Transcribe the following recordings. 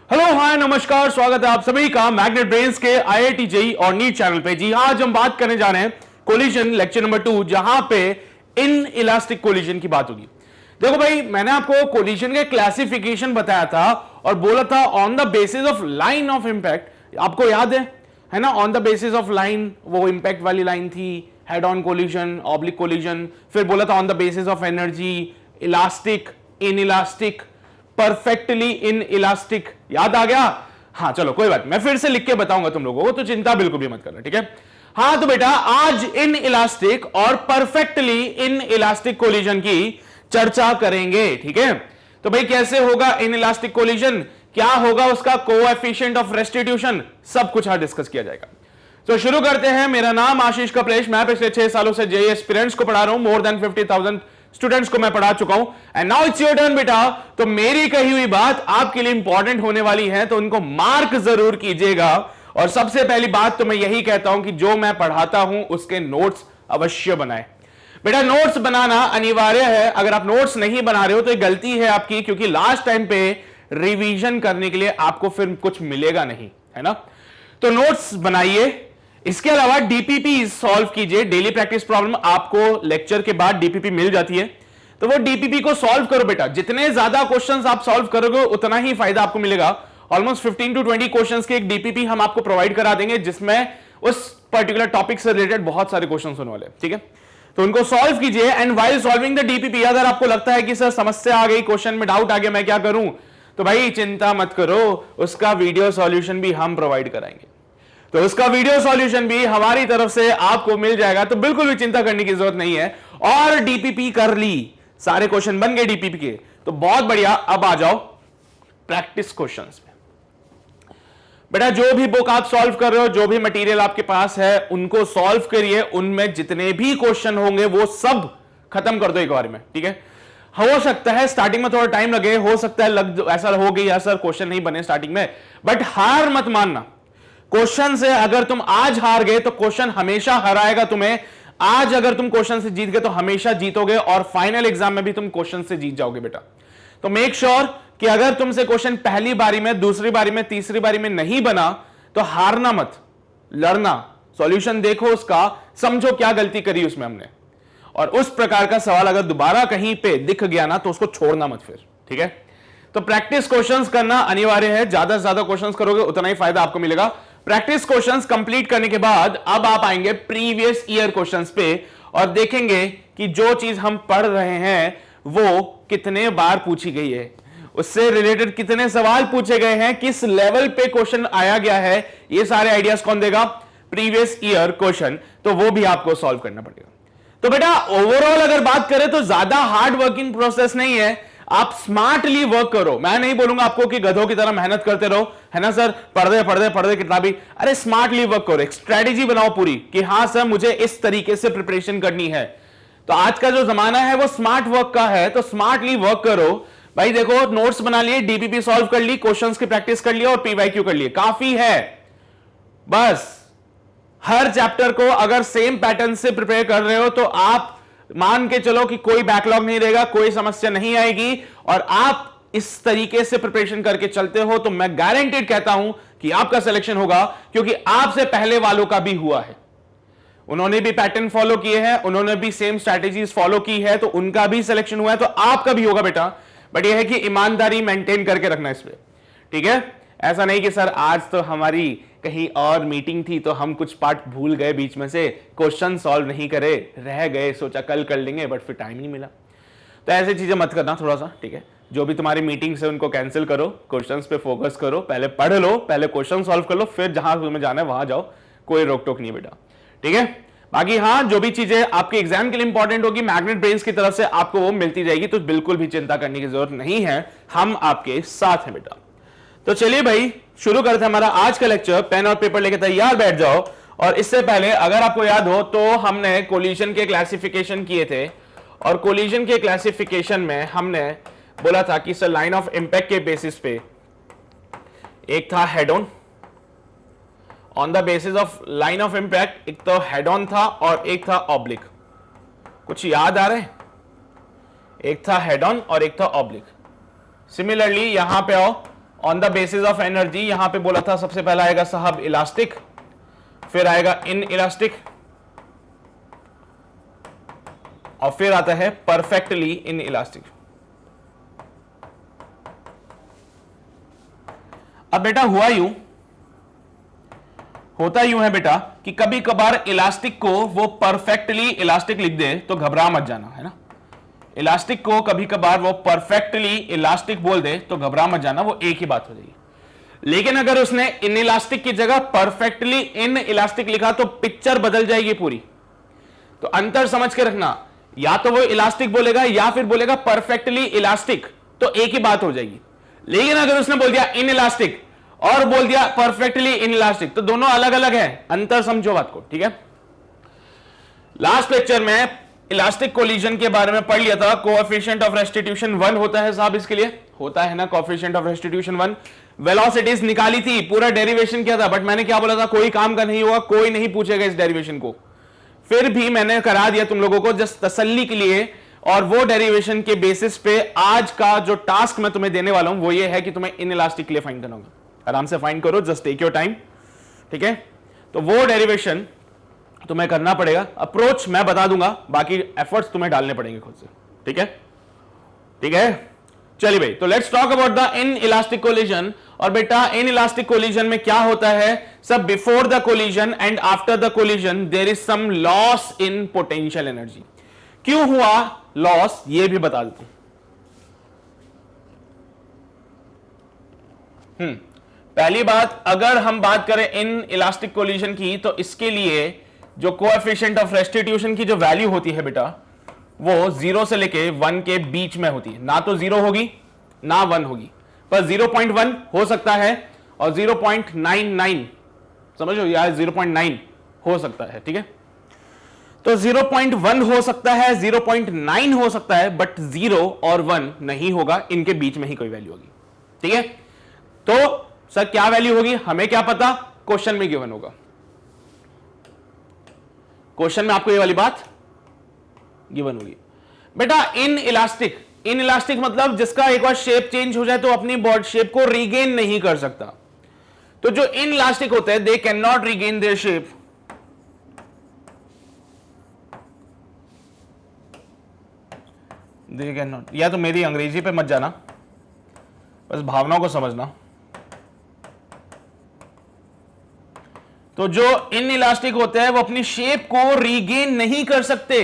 Hello hi नमस्कार, स्वागत है आप सभी का मैग्नेट ब्रेन्स के आईआईटी जेईई और नीट चैनल पे। जी हाँ, आज हम बात करने जा रहे हैं कोलिजन लेक्चर नंबर 2, जहां पे इन इलास्टिक कोलिजन की बात होगी। देखो भाई, मैंने आपको कोलिजन के क्लासिफिकेशन बताया था और बोला था on the basis of line of impact. आपको याद है ना? On the basis of line, वो इंपैक्ट वाली लाइन थी, head on collision, oblique collision. फिर बोला था on the basis of energy, elastic, in elastic, perfectly in elastic. याद आ गया? हाँ चलो कोई बात, मैं फिर से लिख के बताऊंगा तुम लोगों को, तो चिंता बिल्कुल भी मत करना, ठीक है? हाँ तो बेटा, आज इन इलास्टिक और परफेक्टली इन इलास्टिक कोलिजन की चर्चा करेंगे, ठीक है? तो भाई कैसे होगा इन इलास्टिक कोलिजन, क्या होगा उसका कोएफिशिएंट ऑफ रेस्टिट्यूशन, सब कुछ आज डिस्कस किया जाएगा। तो शुरू करते हैं। मेरा नाम आशीष कपलेश, मैं पिछले 6 सालों से जेईई एस्पिरेंट्स को पढ़ा रहा हूं, मोर देन 50,000 स्टूडेंट्स को मैं पढ़ा चुका हूं। And now it's your turn बेटा। तो मेरी कही हुई बात आपके लिए इंपॉर्टेंट होने वाली है, तो उनको मार्क जरूर कीजिएगा। और सबसे पहली बात तो मैं यही कहता हूं कि जो मैं पढ़ाता हूं उसके नोट्स अवश्य बनाएं। बेटा नोट्स बनाना अनिवार्य है, अगर आप नोट्स नहीं बना रहे हो तो ये गलती है आपकी, क्योंकि लास्ट टाइम पे रिवीजन करने के लिए आपको फिर कुछ मिलेगा नहीं, है ना? तो नोट्स बनाइए। इसके अलावा डीपीपी सॉल्व कीजिए, डेली प्रैक्टिस प्रॉब्लम आपको लेक्चर के बाद डीपीपी मिल जाती है, तो वो डीपीपी को सॉल्व करो बेटा। जितने ज्यादा क्वेश्चंस आप सॉल्व करोगे उतना ही फायदा आपको मिलेगा। ऑलमोस्ट 15 to 20 क्वेश्चंस के एक डीपीपी हम आपको प्रोवाइड करा देंगे, जिसमें उस पर्टिकुलर टॉपिक से रिलेटेड बहुत सारे क्वेश्चंस होने वाले हैं, ठीक है? तो उनको सॉल्व कीजिए। And while solving the DPP, अगर आपको लगता है कि सर समस्या आ गई, क्वेश्चन में डाउट आ गया, मैं क्या करूं, तो भाई चिंता मत करो, उसका वीडियो सॉल्यूशन भी हम प्रोवाइड कराएंगे। तो उसका वीडियो सॉल्यूशन भी हमारी तरफ से आपको मिल जाएगा, तो बिल्कुल भी चिंता करने की जरूरत नहीं है। और डीपीपी कर ली, सारे क्वेश्चन बन गए डीपीपी के, तो बहुत बढ़िया। अब आ जाओ प्रैक्टिस क्वेश्चंस में। बेटा जो भी बुक आप सॉल्व कर रहे हो, जो भी मटेरियल आपके पास है, उनको सॉल्व करिए। उनमें जितने भी क्वेश्चन होंगे वो सब खत्म कर दो एक बार में, ठीक है? हो सकता है स्टार्टिंग में थोड़ा टाइम लगे, हो सकता है ऐसा हो गई यार सर क्वेश्चन नहीं बने स्टार्टिंग में, बट हार मत मानना। क्वेश्चन से अगर तुम आज हार गए तो क्वेश्चन हमेशा हराएगा तुम्हें। आज अगर तुम क्वेश्चन से जीत गए तो हमेशा जीतोगे, और फाइनल एग्जाम में भी तुम क्वेश्चन से जीत जाओगे बेटा। तो मेक श्योर कि अगर तुमसे क्वेश्चन पहली बारी में, दूसरी बारी में, तीसरी बारी में नहीं बना तो हारना मत, लड़ना, सॉल्यूशन देखो उसका, समझो क्या गलती करी उसमें हमने, और उस प्रकार का सवाल अगर दोबारा कहीं पे दिख गया ना तो उसको छोड़ना मत फिर, ठीक है? तो प्रैक्टिस क्वेश्चंस करना अनिवार्य है। ज्यादा से ज्यादा क्वेश्चंस करोगे उतना ही फायदा आपको मिलेगा। प्रैक्टिस क्वेश्चंस कंप्लीट करने के बाद अब आप आएंगे प्रीवियस ईयर क्वेश्चंस पे और देखेंगे कि जो चीज हम पढ़ रहे हैं वो कितने बार पूछी गई है, उससे रिलेटेड कितने सवाल पूछे गए हैं, किस लेवल पे क्वेश्चन आया गया है, ये सारे आइडियाज कौन देगा? Previous year question. तो वो भी आपको सॉल्व करना पड़ेगा। तो बेटा ओवरऑल अगर बात करें तो ज्यादा हार्ड वर्किंग प्रोसेस नहीं है, आप स्मार्टली वर्क करो। मैं नहीं बोलूंगा आपको कि गधों की तरह मेहनत करते रहो, है ना सर, पढ़ दे कितना भी। अरे स्मार्टली वर्क करो, एक स्ट्रेटेजी बनाओ पूरी कि हाँ सर मुझे इस तरीके से प्रिपरेशन करनी है। तो आज का जो जमाना है वो स्मार्ट वर्क का है, तो स्मार्टली वर्क करो भाई। देखो नोट्स बना लिए, डीपीपी सॉल्व कर ली, क्वेश्चंस की प्रैक्टिस कर लिया और पीवाईक्यू कर लिए, काफी है। बस हर चैप्टर को अगर सेम पैटर्न से प्रिपेयर कर रहे हो तो आप मान के चलो कि कोई बैकलॉग नहीं रहेगा, कोई समस्या नहीं आएगी, और आप इस तरीके से प्रिपरेशन करके चलते हो तो मैं गारंटेड कहता हूं कि आपका सिलेक्शन होगा, क्योंकि आपसे पहले वालों का भी हुआ है। उन्होंने भी पैटर्न फॉलो किए हैं, उन्होंने भी सेम स्ट्रैटेजीज फॉलो की है, तो उनका भी सिलेक्शन हुआ है, तो आपका भी होगा बेटा। बट यह है कि ईमानदारी मेंटेन करके रखना इस पे, ठीक है? ऐसा नहीं कि सर आज तो हमारी कहीं और मीटिंग थी तो हम कुछ पार्ट भूल गए, बीच में से क्वेश्चन सॉल्व नहीं करे, रह गए, सोचा कल कर लेंगे, बट फिर टाइम नहीं मिला। तो ऐसी चीजें मत करना थोड़ा सा, ठीक है? जो भी तुम्हारी मीटिंग्स है उनको कैंसिल करो, क्वेश्चंस पे फोकस करो, पहले पढ़ लो, पहले क्वेश्चन सॉल्व कर लो, फिर जहां तुम्हें जाना है वहां जाओ, कोई रोक टोक नहीं बेटा, ठीक है? बाकी हाँ, जो भी चीजें आपके एग्जाम के लिए इंपॉर्टेंट होगी मैग्नेट ब्रेन्स की तरफ से आपको वो मिलती जाएगी, तो बिल्कुल भी चिंता करने की जरूरत नहीं है, हम आपके साथ हैं बेटा। तो चलिए भाई शुरू करते हैं हमारा आज का लेक्चर। पेन और पेपर लेके तैयार बैठ जाओ। और इससे पहले अगर आपको याद हो तो हमने कोलिजन के क्लासिफिकेशन किए थे, और कोलिजन के क्लासिफिकेशन में हमने बोला था कि सर लाइन ऑफ इंपैक्ट के बेसिस पे एक था head on the basis of line of impact, एक तो हेड ऑन था और एक था ऑब्लिक। कुछ याद आ रहे? एक था हेड ऑन और एक था ऑब्लिक। सिमिलरली यहां पे आओ, on the basis of energy, यहां पे बोला था सबसे पहला आएगा साहब इलास्टिक, फिर आएगा इन इलास्टिक, और फिर आता है परफेक्टली इन इलास्टिक। अब बेटा होता यूं है बेटा कि कभी कभार इलास्टिक को वो परफेक्टली इलास्टिक लिख दे तो घबरा मत जाना, है ना। इलास्टिक को कभी कभार वो परफेक्टली इलास्टिक बोल दे तो घबरा मत जाना, वो एक ही बात हो जाएगी। लेकिन अगर उसने इन इलास्टिक की जगह परफेक्टली इन इलास्टिक लिखा तो पिक्चर बदल जाएगी पूरी। तो अंतर समझ के रखना, या तो वो इलास्टिक बोलेगा या फिर बोलेगा परफेक्टली इलास्टिक, तो एक ही बात हो जाएगी। लेकिन अगर उसने बोल दिया इन इलास्टिक और बोल दिया परफेक्टली इन इलास्टिक, तो दोनों अलग अलग है, अंतर समझो बात को, ठीक है। लास्ट लेक्चर में इलास्टिक कोलिजन के बारे में पढ़ लिया था। कोएफिशिएंट ऑफ रेस्टिट्यूशन 1 होता है साहब, इसके लिए होता है ना कोएफिशिएंट ऑफ रेस्टिट्यूशन 1। वेलोसिटीज निकाली थी, पूरा डेरिवेशन किया था, बट मैंने क्या बोला था, कोई काम का नहीं होगा, कोई नहीं पूछेगा इस डेरिवेशन को। फिर भी मैंने करा दिया तुम लोगों को जस्ट तसल्ली के लिए, और वो डेरिवेशन के बेसिस पे आज का जो टास्क मैं तुम्हें देने वाला हूं वो ये है कि तुम्हें इन इलास्टिक के लिए फाइंड करना होगा। आराम से फाइंड करो, जस्ट टेक योर टाइम, ठीक है। तो वो डेरिवेशन तुम्हें करना पड़ेगा, अप्रोच मैं बता दूंगा, बाकी एफर्ट्स तुम्हें डालने पड़ेंगे खुद से, ठीक है, ठीक है। चलिए भाई, तो let's talk about the in elastic collision. और बेटा इन इलास्टिक कोलिजन में क्या होता है सब, before the collision and after the collision there is some loss in potential energy. क्यों हुआ लॉस ये भी बता देता हूं। पहली बात, अगर हम बात करें इन इलास्टिक कोलिजन की, तो इसके लिए जो कोएफिशिएंट ऑफ रेस्टिट्यूशन की जो वैल्यू होती है बेटा, वो 0 से लेके 1 के बीच में होती है। ना तो 0 होगी ना 1 होगी, पर 0.1 हो सकता है और 0.99 समझो, या 0.9 हो सकता है, ठीक है। तो 0.1 हो सकता है, 0.9 हो सकता है, बट 0 और 1 नहीं होगा, इनके बीच में ही कोई वैल्यू होगी, ठीक है। तो सर क्या वैल्यू होगी हमें क्या पता, क्वेश्चन में गिवन होगा। क्वेश्चन में आपको ये वाली बात गिवन होगी बेटा। इन इलास्टिक मतलब जिसका एक बार शेप चेंज हो जाए तो अपनी बॉडी शेप को रीगेन नहीं कर सकता। तो जो इन इलास्टिक होते हैं they can not regain their shape, they can not. या तो मेरी अंग्रेजी पे मत जाना, बस भावनाओं को समझना। तो जो इन इलास्टिक होते हैं वो अपनी शेप को रीगेन नहीं कर सकते।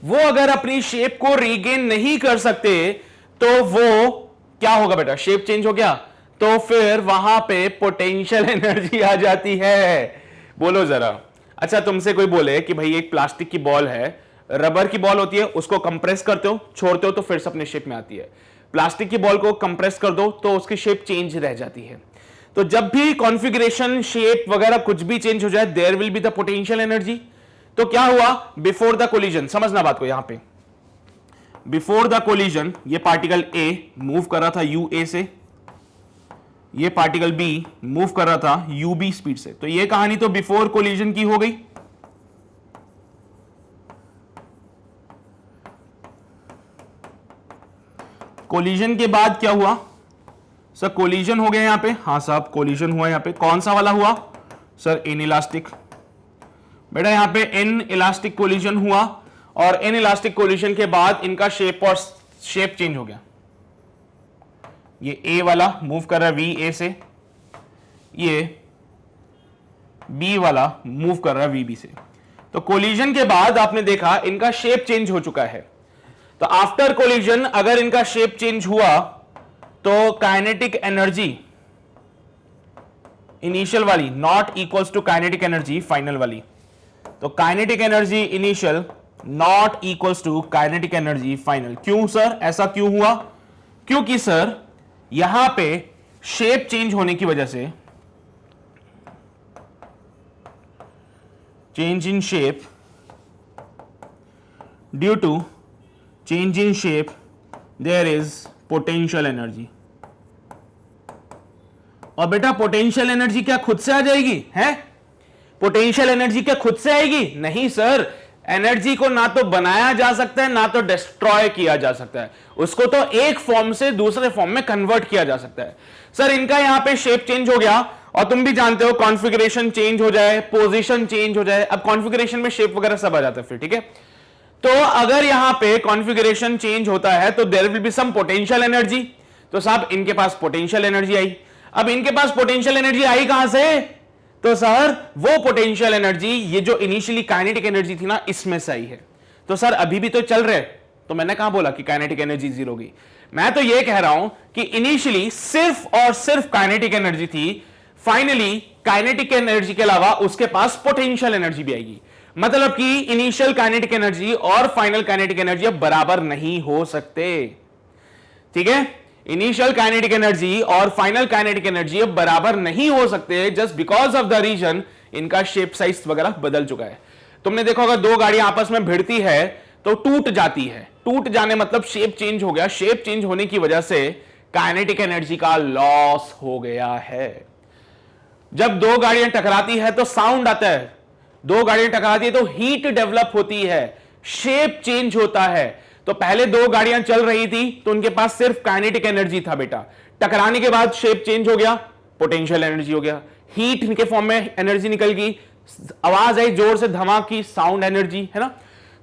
वो अगर अपनी शेप को रीगेन नहीं कर सकते तो वो क्या होगा बेटा, शेप चेंज हो गया तो फिर वहां पे पोटेंशियल एनर्जी आ जाती है। बोलो जरा। अच्छा, तुमसे कोई बोले कि भाई एक प्लास्टिक की बॉल है, रबर की बॉल होती है, उसको कंप्रेस करते हो, छोड़ते हो तो फिर से अपने शेप में आती है। प्लास्टिक की बॉल को कंप्रेस कर दो तो उसकी शेप चेंज रह जाती है। तो जब भी कॉन्फ़िगरेशन, शेप वगैरह कुछ भी चेंज हो जाए, there will be the potential energy. तो क्या हुआ बिफोर द कोलिजन, समझना बात को। यहां पे बिफोर द कोलिजन ये पार्टिकल ए मूव कर रहा था यू ए से, ये पार्टिकल बी मूव कर रहा था यू बी स्पीड से। तो ये कहानी तो बिफोर कोलिजन की हो गई। कोलिजन के बाद क्या हुआ सर, कोलिजन हो गया यहां पे। हाँ साहब, कोलिजन हुआ यहां पे। कौन सा वाला हुआ सर, इन इलास्टिक। बेटा यहां पे इन इलास्टिक कोलिजन हुआ, और इन इलास्टिक कोलिजन के बाद इनका शेप चेंज हो गया। ये ए वाला मूव कर रहा है वी ए से, ये बी वाला मूव कर रहा है वी बी से। तो कोलिजन के बाद आपने देखा इनका शेप चेंज हो चुका है। तो आफ्टर कोलिजन अगर इनका शेप चेंज हुआ तो काइनेटिक एनर्जी इनिशियल वाली not equals to kinetic energy final वाली। तो kinetic energy initial not equals to kinetic energy final. क्यों सर, ऐसा क्यों हुआ? क्योंकि सर यहां पे शेप चेंज होने की वजह से, change in shape, due to change in shape there is potential energy. और बेटा पोटेंशियल एनर्जी क्या खुद से आ जाएगी? है पोटेंशियल एनर्जी क्या खुद से आएगी? नहीं सर, एनर्जी को ना तो बनाया जा सकता है ना तो डिस्ट्रॉय किया जा सकता है, उसको तो एक फॉर्म से दूसरे फॉर्म में कन्वर्ट किया जा सकता है। सर इनका यहां पे शेप चेंज हो गया, और तुम भी जानते हो कॉन्फ़िगरेशन चेंज हो जाए, पोजीशन चेंज हो जाए, अब कॉन्फ़िगरेशन में शेप वगैरह सब आ जाता है फिर, ठीक है। तो अगर यहां पे कॉन्फ़िगरेशन चेंज होता है तो there will be some potential energy, तो साहब इनके पास पोटेंशियल एनर्जी आई। अब इनके पास पोटेंशियल एनर्जी आई कहां से, तो सर वो पोटेंशियल एनर्जी ये जो इनिशियली काइनेटिक एनर्जी थी ना इसमें से आई है। तो सर अभी भी तो चल रहे, तो मैंने कहां बोला कि काइनेटिक एनर्जी जीरो होगी, मैं तो ये कह रहा हूं कि इनिशियली सिर्फ और सिर्फ काइनेटिक एनर्जी थी, फाइनली काइनेटिक एनर्जी के अलावा उसके पास पोटेंशियल एनर्जी भी आएगी। मतलब कि इनिशियल काइनेटिक एनर्जी और फाइनल काइनेटिक एनर्जी अब बराबर नहीं हो सकते, ठीक है। इनिशियल काइनेटिक एनर्जी और फाइनल काइनेटिक एनर्जी अब बराबर नहीं हो सकते, just because of the reason इनका शेप साइज वगैरह बदल चुका है। तुमने देखो अगर दो गाड़ियां आपस में भिड़ती है तो टूट जाती है, टूट जाने मतलब शेप चेंज हो गया, शेप चेंज होने की वजह से काइनेटिक एनर्जी का लॉस हो गया है। जब दो गाड़ियां टकराती है तो साउंड आता है, दो गाड़ियां टकराती है तो हीट डेवलप होती है, शेप चेंज होता है। तो पहले दो गाड़ियां चल रही थी तो उनके पास सिर्फ काइनेटिक एनर्जी था बेटा, टकराने के बाद शेप चेंज हो गया, पोटेंशियल एनर्जी हो गया, हीट के फॉर्म में एनर्जी निकल गई, आवाज आई जोर से धमाकी, साउंड एनर्जी, है ना।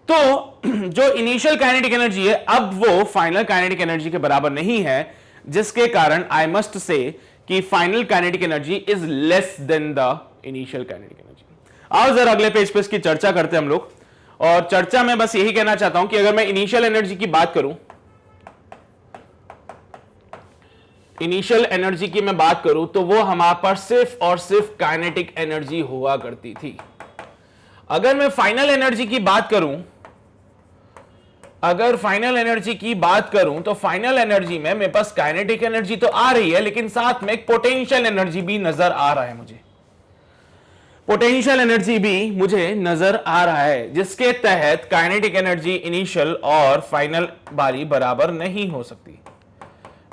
तो जो इनिशियल काइनेटिक एनर्जी है अब वो फाइनल काइनेटिक एनर्जी के बराबर नहीं है, जिसके कारण आई मस्ट से कि final kinetic energy is less than the initial kinetic energy. आओ जरा अगले पेज पे इसकी चर्चा करते हैं हम लोग, और चर्चा में बस यही कहना चाहता हूं कि अगर मैं इनिशियल एनर्जी की बात करूं, इनिशियल एनर्जी की मैं बात करूं तो वो हमारे पास सिर्फ और सिर्फ काइनेटिक एनर्जी हुआ करती थी। अगर मैं फाइनल एनर्जी की बात करूं, अगर फाइनल एनर्जी की बात करूं तो फाइनल एनर्जी में मेरे पास काइनेटिक एनर्जी तो आ रही है, लेकिन साथ में एक पोटेंशियल एनर्जी भी नजर आ रहा है, मुझे पोटेंशियल एनर्जी भी मुझे नजर आ रहा है, जिसके तहत काइनेटिक एनर्जी इनिशियल और फाइनल बारी बराबर नहीं हो सकती,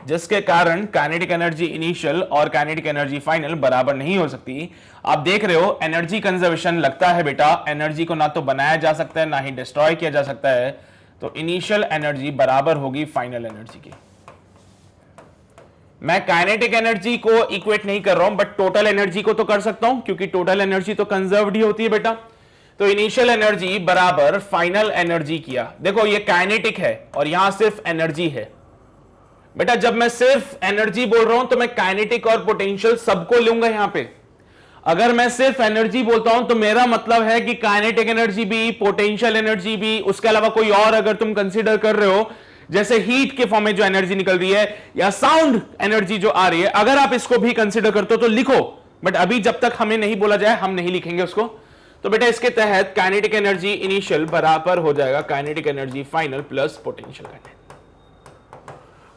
जिसके कारण काइनेटिक एनर्जी इनिशियल और काइनेटिक एनर्जी फाइनल बराबर नहीं हो सकती। आप देख रहे हो एनर्जी कंजर्वेशन लगता है बेटा, एनर्जी को ना तो बनाया जा सकता है ना ही डिस्ट्रॉय किया जा सकता है, तो इनिशियल एनर्जी बराबर होगी फाइनल एनर्जी की। मैं काइनेटिक एनर्जी को इक्वेट नहीं कर रहा हूं, बट टोटल एनर्जी को तो कर सकता हूं, क्योंकि टोटल एनर्जी तो कंजर्व्ड ही होती है बेटा। तो इनिशियल एनर्जी बराबर फाइनल एनर्जी किया। देखो ये काइनेटिक है और यहां सिर्फ एनर्जी है बेटा। जब मैं सिर्फ एनर्जी बोल रहा हूं तो मैं काइनेटिक और पोटेंशियल सबको लूंगा यहां पे। अगर मैं सिर्फ एनर्जी बोलता हूं तो मेरा मतलब है कि काइनेटिक एनर्जी भी, पोटेंशियल एनर्जी भी, उसके अलावा कोई और अगर तुम कंसीडर कर रहे हो, जैसे हीट के फॉर्म में जो एनर्जी निकल रही है या साउंड एनर्जी जो आ रही है, अगर आप इसको भी कंसीडर करते हो तो लिखो, बट अभी जब तक हमें नहीं बोला जाए हम नहीं लिखेंगे उसको। तो बेटा इसके तहत काइनेटिक एनर्जी इनिशियल बराबर हो जाएगा kinetic energy final plus potential kinetic.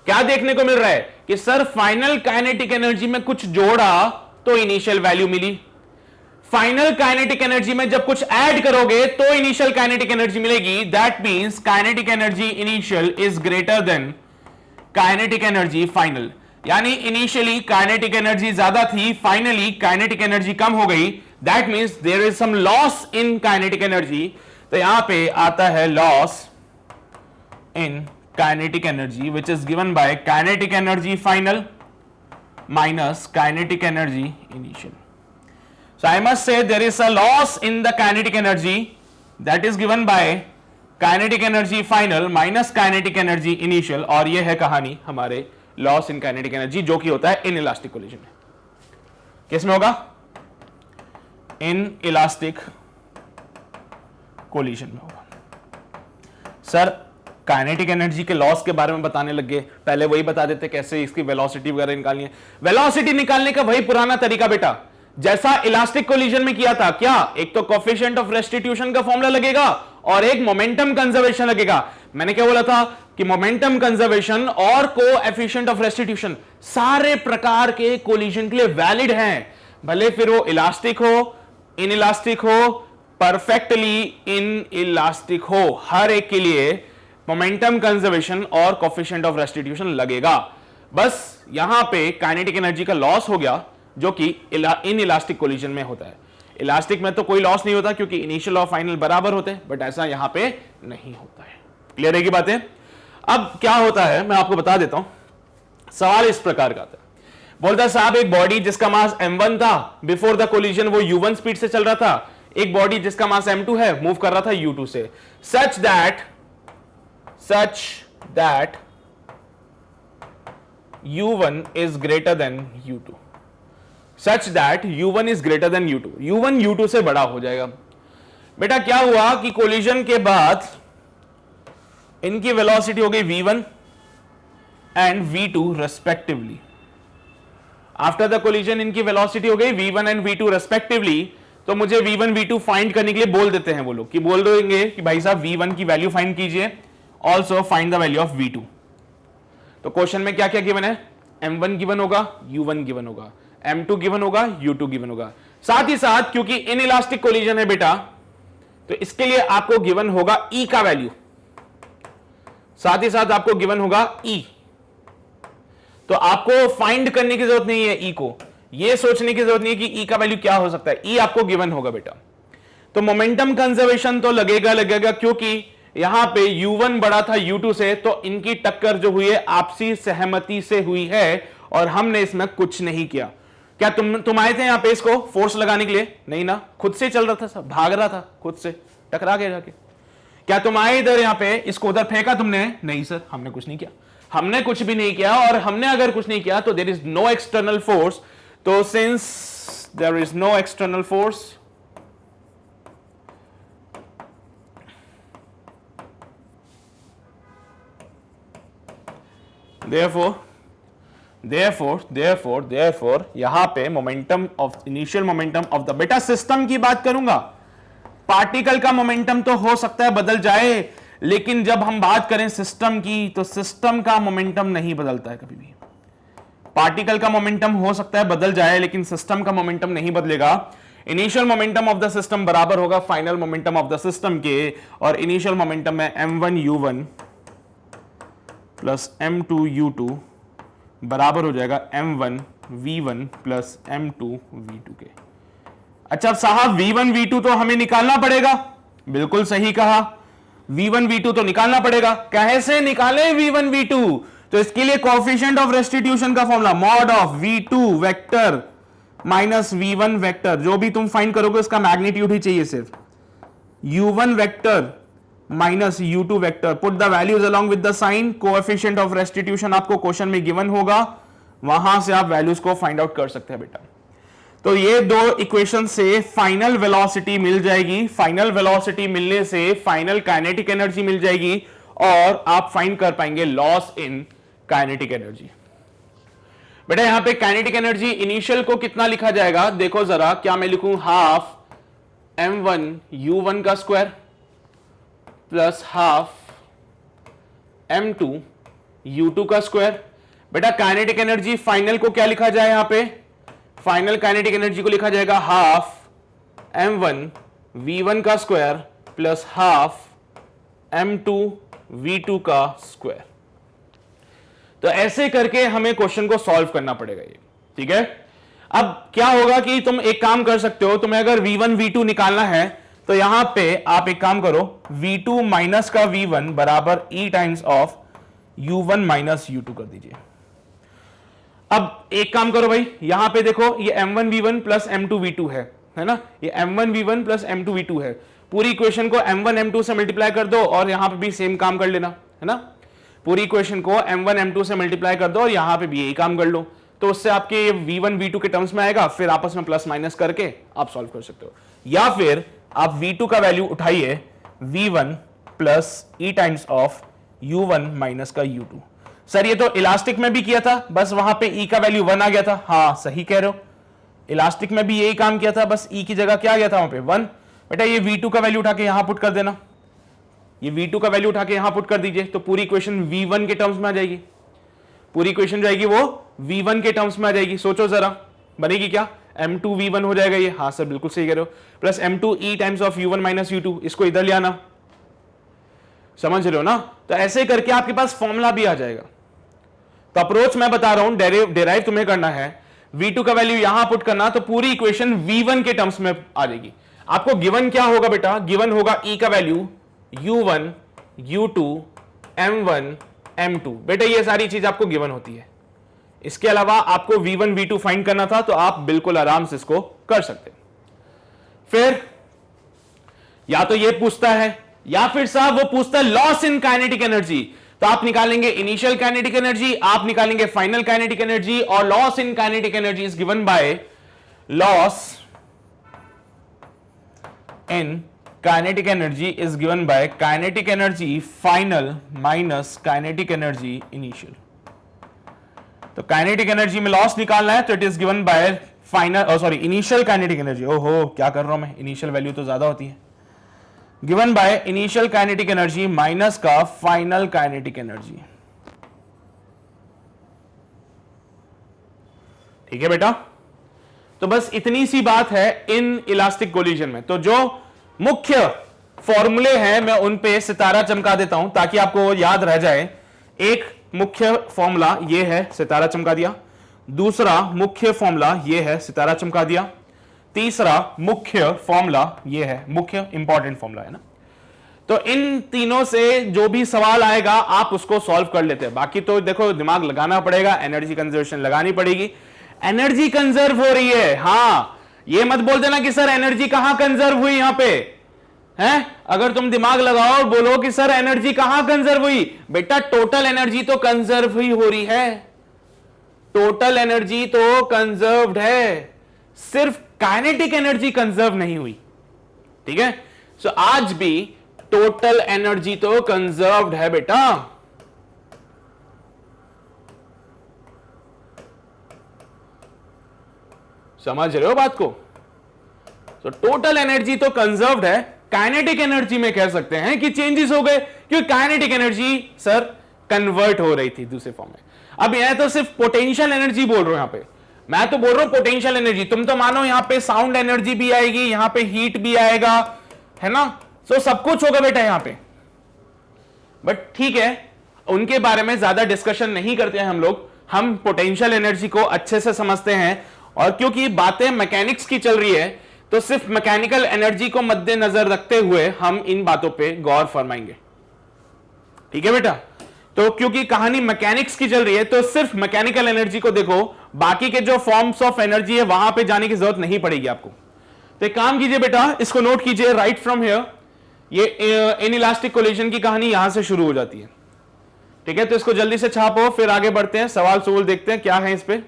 क्या देखने को मिल रहा है कि सर फाइनल काइनेटिक एनर्जी में कुछ जोड़ा तो इनिशियल वैल्यू मिली, फाइनल काइनेटिक एनर्जी में जब कुछ ऐड करोगे तो इनिशियल काइनेटिक एनर्जी मिलेगी। That means kinetic energy initial is greater than kinetic energy final, यानी इनिशियली काइनेटिक एनर्जी ज्यादा थी, फाइनली काइनेटिक एनर्जी कम हो गई। That means there is some loss in kinetic energy. तो यहां पे आता है loss in kinetic energy which is given by kinetic energy final minus kinetic energy initial. So I must say there is a loss in the kinetic energy that is given by kinetic energy final minus kinetic energy initial, और ये है कहानी हमारे loss in kinetic energy जो कि होता है inelastic collision में। किस में होगा? inelastic collision में होगा। सर काइनेटिक एनर्जी के लॉस के बारे में बताने लग गए, पहले वही बता देते कैसे इसकी वेलोसिटी वगैरह निकालनी है। वेलोसिटी निकालने का वही पुराना तरीका बेटा, जैसा इलास्टिक कोलिजन में किया था। क्या? एक तो कोएफिशिएंट ऑफ रेस्टिट्यूशन का फॉर्मूला लगेगा और एक मोमेंटम कंजर्वेशन लगेगा। मैंने क्या बोला था कि मोमेंटम कंजर्वेशन और कोएफिशिएंट ऑफ रेस्टिट्यूशन सारे प्रकार के कोलिजन के लिए वैलिड हैं, भले फिर वो इलास्टिक हो, इनइलास्टिक हो, परफेक्टली इनइलास्टिक हो, हर एक के लिए मोमेंटम कंजर्वेशन और कोएफिशिएंट ऑफ रेस्टिट्यूशन लगेगा। बस यहां पे काइनेटिक एनर्जी का लॉस हो गया जो कि इनइलास्टिक कोलिजन में होता है। इलास्टिक में तो कोई लॉस नहीं होता क्योंकि इनिशियल और फाइनल बराबर होते हैं, बट ऐसा यहां पे नहीं होता है। क्लियर है की बातें? अब क्या होता है मैं आपको बता देता हूं। सवाल इस प्रकार का आता है, बोलता है साहब एक बॉडी जिसका मास m1 था बिफोर द कोलिजन वो u1 स्पीड से चल रहा था, एक बॉडी जिसका मास m2 है मूव कर रहा था u2 से, such that u1 is greater than u2, such that u1 is greater than u2, u1 u2 से बड़ा हो जाएगा। बेटा क्या हुआ कि कोलिजन के बाद इनकी वेलोसिटी हो गई v1 and v2 respectively. After the collision इनकी वेलोसिटी हो गई v1 एंड v2 रेस्पेक्टिवली। तो मुझे v1 v2 फाइंड करने के लिए बोल देते हैं वो लोग, कि बोल देंगे कि भाई साहब v1 की वैल्यू फाइंड कीजिए, also find the value of v2। तो क्वेश्चन में क्या क्या गिवन है, m1 गिवन होगा, u1 गिवन होगा, m2 गिवन होगा, u2 गिवन होगा। साथ ही साथ क्योंकि इनइलास्टिक कोलिजन है बेटा, तो इसके लिए आपको गिवन होगा E का वैल्यू, साथ ही साथ आपको गिवन होगा E। तो आपको फाइंड करने की जरूरत नहीं है E को, यह सोचने की जरूरत नहीं है कि E का वैल्यू क्या हो सकता है, E आपको गिवन होगा बेटा। तो मोमेंटम कंजर्वेशन तो लगेगा क्योंकि यहां पे u1 बड़ा था u2 से, तो इनकी टक्कर जो हुई है आपसी सहमति से हुई है और हमने इसमें कुछ नहीं किया। क्या तुम आए थे यहां पे इसको फोर्स लगाने के लिए? नहीं ना, खुद से चल रहा था सब, भाग रहा था, खुद से टकरा के जाके। क्या तुम आए इधर यहां पे इसको उधर फेंका तुमने? नहीं सर, हमने कुछ नहीं किया, हमने कुछ भी नहीं किया। और हमने अगर कुछ नहीं किया तो there is no external force. तो since there is no external force, therefore यहां पे momentum of initial momentum of the बेटा सिस्टम की बात करूंगा। पार्टिकल का मोमेंटम तो हो सकता है बदल जाए, लेकिन जब हम बात करें सिस्टम की तो सिस्टम का मोमेंटम नहीं बदलता है कभी भी। पार्टिकल का मोमेंटम हो सकता है बदल जाए, लेकिन सिस्टम का मोमेंटम नहीं बदलेगा। Initial momentum of the system बराबर होगा final momentum of the system के, और इनिशियल मोमेंटम में m1 u1 plus m2 u2 बराबर हो जाएगा m1 v1 plus m2 v2 के। अच्छा साहब v1 v2 तो हमें निकालना पड़ेगा, बिल्कुल सही कहा, v1 v2 तो निकालना पड़ेगा। कैसे निकालें v1 v2? तो इसके लिए कोएफिशिएंट ऑफ रेस्टिट्यूशन का formula mod of v2 vector minus v1 vector, जो भी तुम फाइंड करोगे उसका मैग्नीट्यूड ही चाहिए सिर्फ, u1 vector minus u2 vector, put the values along with the sign, coefficient of restitution आपको क्वेश्चन में गिवन होगा, वहां से आप वैल्यूज को फाइंड आउट कर सकते हैं बेटा। तो ये दो इक्वेशन से फाइनल वेलोसिटी मिल जाएगी, फाइनल वेलोसिटी मिलने से फाइनल काइनेटिक एनर्जी मिल जाएगी, और आप फाइंड कर पाएंगे लॉस इन काइनेटिक एनर्जी। बेटा यहां पे काइनेटिक एनर्जी इनिशियल को कितना लिखा जाएगा, देखो जरा, क्या मैं लिखूं, हाफ m1 u1 का square plus half m2 u2 का स्क्वायर। बेटा काइनेटिक एनर्जी फाइनल को क्या लिखा जाए, यहां पे फाइनल काइनेटिक एनर्जी को लिखा जाएगा हाफ m1 v1 का square plus half m2 v2 का स्क्वायर। तो ऐसे करके हमें क्वेश्चन को सॉल्व करना पड़ेगा ये, ठीक है। अब क्या होगा कि तुम एक काम कर सकते हो, तुम्हें अगर v1 v2 निकालना है तो यहां पे आप एक काम करो, v2 माइनस का v1 बराबर e times of u1 minus u2 कर दीजिए। अब एक काम करो भाई, यहां पे देखो ये m1 v1 plus m2 v2 है ना, ये m1 v1 plus m2 v2 है। पूरी इक्वेशन को m1 m2 से मल्टीप्लाई कर दो और यहां पे भी सेम काम कर लेना, है ना। पूरी इक्वेशन को m1 m2 से मल्टीप्लाई कर दो और यहां पे भी यही काम कर लो, तो उससे आपके v1 v2 के टर्म्स में आएगा, फिर आपस में प्लस माइनस करके आप सॉल्व कर सकते हो। या फिर आप v2 का वैल्यू उठाइए, v1 plus e times of u1 minus का u2। सर ये तो इलास्टिक में भी किया था, बस वहां पे e का वैल्यू 1 आ गया था। हाँ सही कह रहे हो, इलास्टिक में भी यही काम किया था, बस e की जगह क्या आ गया था वहां पे 1। बेटा ये v2 का वैल्यू उठा के यहां पुट कर देना, ये v2 का वैल्यू उठा के यहां पुट कर दीजिए, तो पूरी इक्वेशन v1 के टर्म्स में आ जाएगी, पूरी इक्वेशन जाएगी वो v1 के टर्म्स में आ जाएगी। सोचो जरा बनेगी क्या, m2 v1 हो जाएगा ये। हाँ सर बिल्कुल सही कह रहे हो, plus m2 e times of u1 minus u2, इसको इधर ले आना, समझ रहे हो ना। तो ऐसे करके आपके पास फॉर्मूला भी आ जाएगा। तो अप्रोच मैं बता रहा हूं, डेराइव तुम्हें करना है। V2 का वैल्यू यहां पुट करना, तो पूरी इक्वेशन V1 के टर्म्स में आ जाएगी। आपको गिवन क्या होगा बेटा? गिवन होगा E का value U1, U2, M1, M2। बेटा ये सारी चीज आपको गिवन होती है। इसके अलावा आपको V1, V2 फाइंड करना था, तो आप बिल्कुल आराम से इसको कर सकते। फिर या तो ये पूछता है, या फिर साहब वो पूछता है लॉस इन काइनेटिक एनर्जी। तो आप निकालेंगे इनिशियल काइनेटिक एनर्जी, आप निकालेंगे फाइनल काइनेटिक एनर्जी, और loss in kinetic energy is given by loss in kinetic energy is given by kinetic energy final minus kinetic energy initial. तो kinetic energy में loss निकालना है, तो it is given bye final sorry initial kinetic energy. ओहो क्या कर रहा हूं मैं, इनिशियल वैल्यू तो ज्यादा होती है। Given by initial kinetic energy minus का फाइनल काइनेटिक एनर्जी। ठीक है बेटा, तो बस इतनी सी बात है इन इलास्टिक कोलिजन में। तो जो मुख्य फॉर्मूले हैं मैं उन पे सितारा चमका देता हूं ताकि आपको याद रह जाए। एक मुख्य फॉर्मूला ये है, सितारा चमका दिया। दूसरा मुख्य फॉर्मूला ये है, सितारा चमका दिया। तीसरा मुख्य फॉर्मूला ये है, मुख्य इंपॉर्टेंट फॉर्मूला है ना। तो इन तीनों से जो भी सवाल आएगा आप उसको सॉल्व कर लेते हैं। बाकी तो देखो दिमाग लगाना पड़ेगा, एनर्जी कंजर्वेशन लगानी पड़ेगी। एनर्जी कंजर्व हो रही है, हाँ ये मत बोल देना कि सर एनर्जी कहां कंजर्व हुई यहां पे है। अगर तुम दिमाग लगाओ और बोलो कि सर एनर्जी कहां कंजर्व हुई, बेटा टोटल एनर्जी तो कंजर्व ही हो रही है, टोटल एनर्जी तो कंजर्व्ड है, सिर्फ काइनेटिक एनर्जी कंजर्व नहीं हुई। ठीक है, सो आज भी टोटल एनर्जी तो कंजर्व्ड है बेटा। समझ रहे हो बात को? तो टोटल एनर्जी तो कंजर्व्ड है, काइनेटिक एनर्जी में कह सकते हैं कि चेंजेस हो गए, क्योंकि काइनेटिक एनर्जी सर कन्वर्ट हो रही थी दूसरे फॉर्म में। अब यह तो सिर्फ पोटेंशियल एनर्जी बोल रहा हूं, यहां पे मैं तो बोल रहा हूं पोटेंशियल एनर्जी। तुम तो मानो यहां पे साउंड एनर्जी भी आएगी, यहां पे हीट भी आएगा, है ना। सो सब कुछ होगा बेटा यहां पे। बट ठीक है, उनके बारे में ज्यादा डिस्कशन नहीं करते हैं हम लोग। हम पोटेंशियल एनर्जी को अच्छे से समझते हैं, और क्योंकि बातें मैकेनिक्स की चल रही है तो सिर्फ मैकेनिकल एनर्जी को मद्देनजर रखते हुए हम इन बातों पे गौर फरमाएंगे। ठीक है बेटा, तो क्योंकि कहानी मैकेनिक्स की चल रही है तो सिर्फ मैकेनिकल एनर्जी को देखो, बाकी के जो फॉर्म्स ऑफ एनर्जी है वहां पे जाने की जरूरत नहीं पड़ेगी आपको। तो एक काम कीजिए बेटा, इसको नोट कीजिए, राइट फ्रॉम हियर। ये इनइलास्टिक कोलिजन की कहानी यहां से शुरू हो जाती है। ठीक है, तो इसको जल्दी से छापो, फिर आगे बढ़ते हैं, सवाल सवाल देखते हैं क्या है इस पे।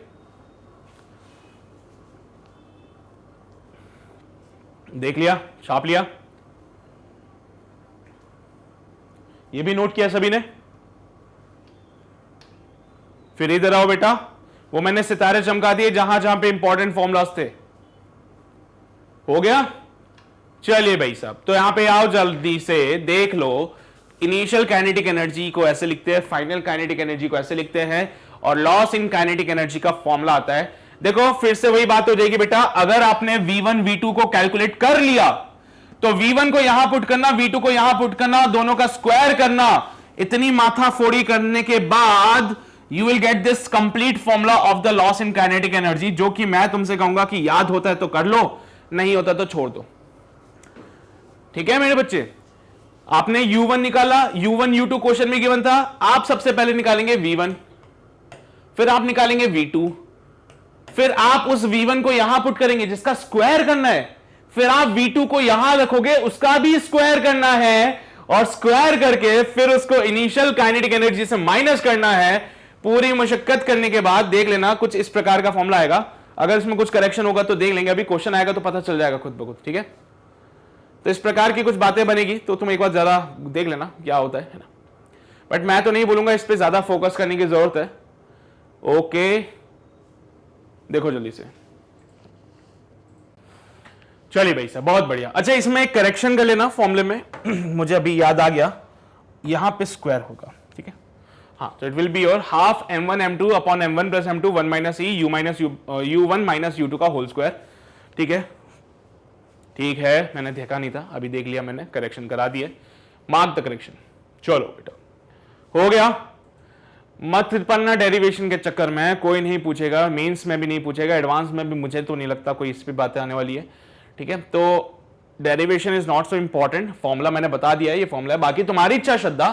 देख लिया, छाप लिया, ये भी नोट किया सभी ने। फिर इधर आओ बेटा, वो मैंने सितारे चमका दिए जहां जहां पे इंपॉर्टेंट फॉर्मूलाज थे। हो गया, चलिए भाई साहब, तो यहां पे आओ, जल्दी से देख लो। इनिशियल काइनेटिक एनर्जी को ऐसे लिखते हैं, फाइनल काइनेटिक एनर्जी को ऐसे लिखते हैं, और लॉस इन काइनेटिक एनर्जी का फॉर्मूला आता है। देखो फिर से वही बात हो जाएगी बेटा, अगर आपने V1 V2 को कैलकुलेट कर लिया तो V1 को यहां पुट करना, V2 को यहां पुट करना, दोनों का स्क्वायर करना, इतनी माथा फोड़ी करने के बाद you will get this complete formula of the loss in kinetic energy, जो कि मैं तुमसे कहूंगा कि याद होता है तो कर लो, नहीं होता तो छोड़ दो। ठीक है मेरे बच्चे, आपने U1 निकाला, U1 U2 क्वेश्चन में गिवन था। आप सबसे पहले निकालेंगे V1, फिर आप निकालेंगे V2, फिर आप उस V1 को यहां पुट करेंगे जिसका स्क्वायर करना है, फिर आप V2 को यहां रखोगे उसका भी स्क्वायर करना है, और स्क्वायर करके फिर उसको इनिशियल काइनेटिक एनर्जी से माइनस करना है। पूरी मशक्कत करने के बाद देख लेना कुछ इस प्रकार का फॉर्मूला आएगा। अगर इसमें कुछ करेक्शन होगा तो देख लेंगे, अभी क्वेश्चन आएगा तो पता चल जाएगा खुद ब खुद। ठीक है, तो इस प्रकार की कुछ बातें बनेगी, तो तुम एक बार जरा देख लेना क्या होता है ना। बट मैं तो नहीं बोलूंगा इस पे ज्यादा फोकस करने की जरूरत है। ओके, देखो जल्दी से, चलिए भाई साहब, बहुत बढ़िया। अच्छा, इसमें एक करेक्शन कर लेना फॉर्मूले में मुझे अभी याद आ गया, यहां पे स्क्वायर होगा। ठीक है, हाँ, तो it will be your half m1 m2 upon m1 plus m2 1 minus e u1 minus u2 का होल स्क्वायर। ठीक है, ठीक है, मैंने देखा नहीं था, अभी देख लिया मैंने, करेक्शन करा दिए, मार्क द करेक्शन। चलो बेटा, हो गया, मत पढ़ना डेरिवेशन के चक्कर में, कोई नहीं पूछेगा, मेंस में भी नहीं पूछेगा, एडवांस में भी मुझे तो नहीं लगता कोई इस पे बातें आने वाली है। ठीक है, तो derivation is not so important, formula मैंने बता दिया है, ये फॉर्मूला है। बाकी तुम्हारी इच्छा श्रद्धा,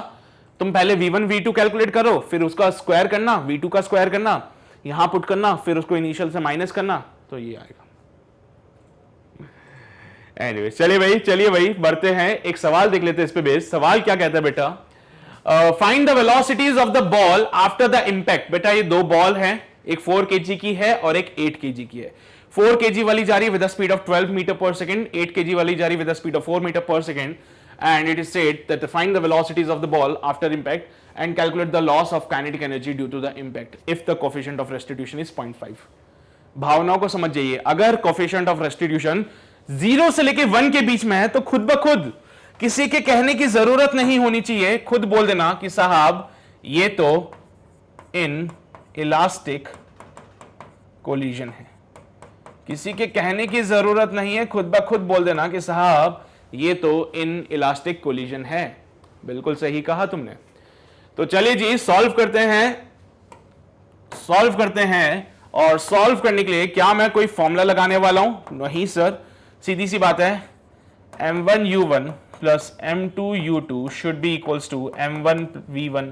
तुम पहले v1 v2 कैलकुलेट करो, फिर उसका स्क्वायर करना, v2 का स्क्वायर करना, यहां पुट करना, फिर उसको इनिशियल से माइनस करना, तो ये आएगा। एनीवे, चलिए भाई बढ़ते हैं, एक सवाल देख लेते हैं इस पे बेस। सवाल क्या कहता है बेटा, find the velocities of the ball after the impact. बेटा ये दो बॉल हैं, एक 4 kg की है और एक 8 kg की है। 4 kg वाली जा रही है with the speed of 12 metre per second, 8 kg वाली जा रही है with the speed of 4 metre per second, and it is said that find the velocities of the ball after impact and calculate the loss of kinetic energy due to the impact if the coefficient of restitution is 0.5। भावनाओं को समझ जाइए, अगर coefficient of restitution 0 से लेके 1 के बीच में है तो खुद ब खुद किसी के कहने की जरूरत नहीं होनी चाहिए, खुद बोल देना कि साहब ये तो इन इलास्टिक कोलिजन है। किसी के कहने की जरूरत नहीं है, खुद ब खुद बोल देना कि साहब ये तो इन इलास्टिक कोलिजन है। बिल्कुल सही कहा तुमने। तो चलिए जी सॉल्व करते हैं और सॉल्व करने के लिए क्या मैं कोई फॉर्मूला लगाने वाला हूं? नहीं सर, सीधी सी बात है, m1u1 plus m2u2 should be equals to m1v1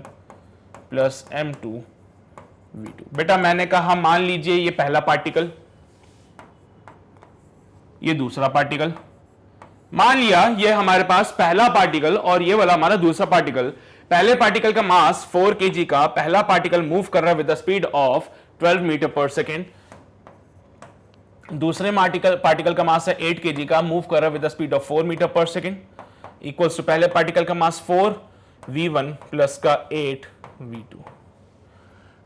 plus m2v2। बेटा मैंने कहा मान लीजिए ये पहला पार्टिकल, ये दूसरा पार्टिकल, मान लिया ये हमारे पास पहला पार्टिकल और ये वाला हमारा दूसरा पार्टिकल। पहले पार्टिकल का मास 4 kg का, पहला पार्टिकल मूव कर रहा है with the speed of 12 metre per second. दूसरे पार्टिकल का मास है 8 kg का, मूव कर रहा है with the speed of 4 metre per second, equals to पहले पार्टिकल का मास 4 v1 प्लस का 8 v2।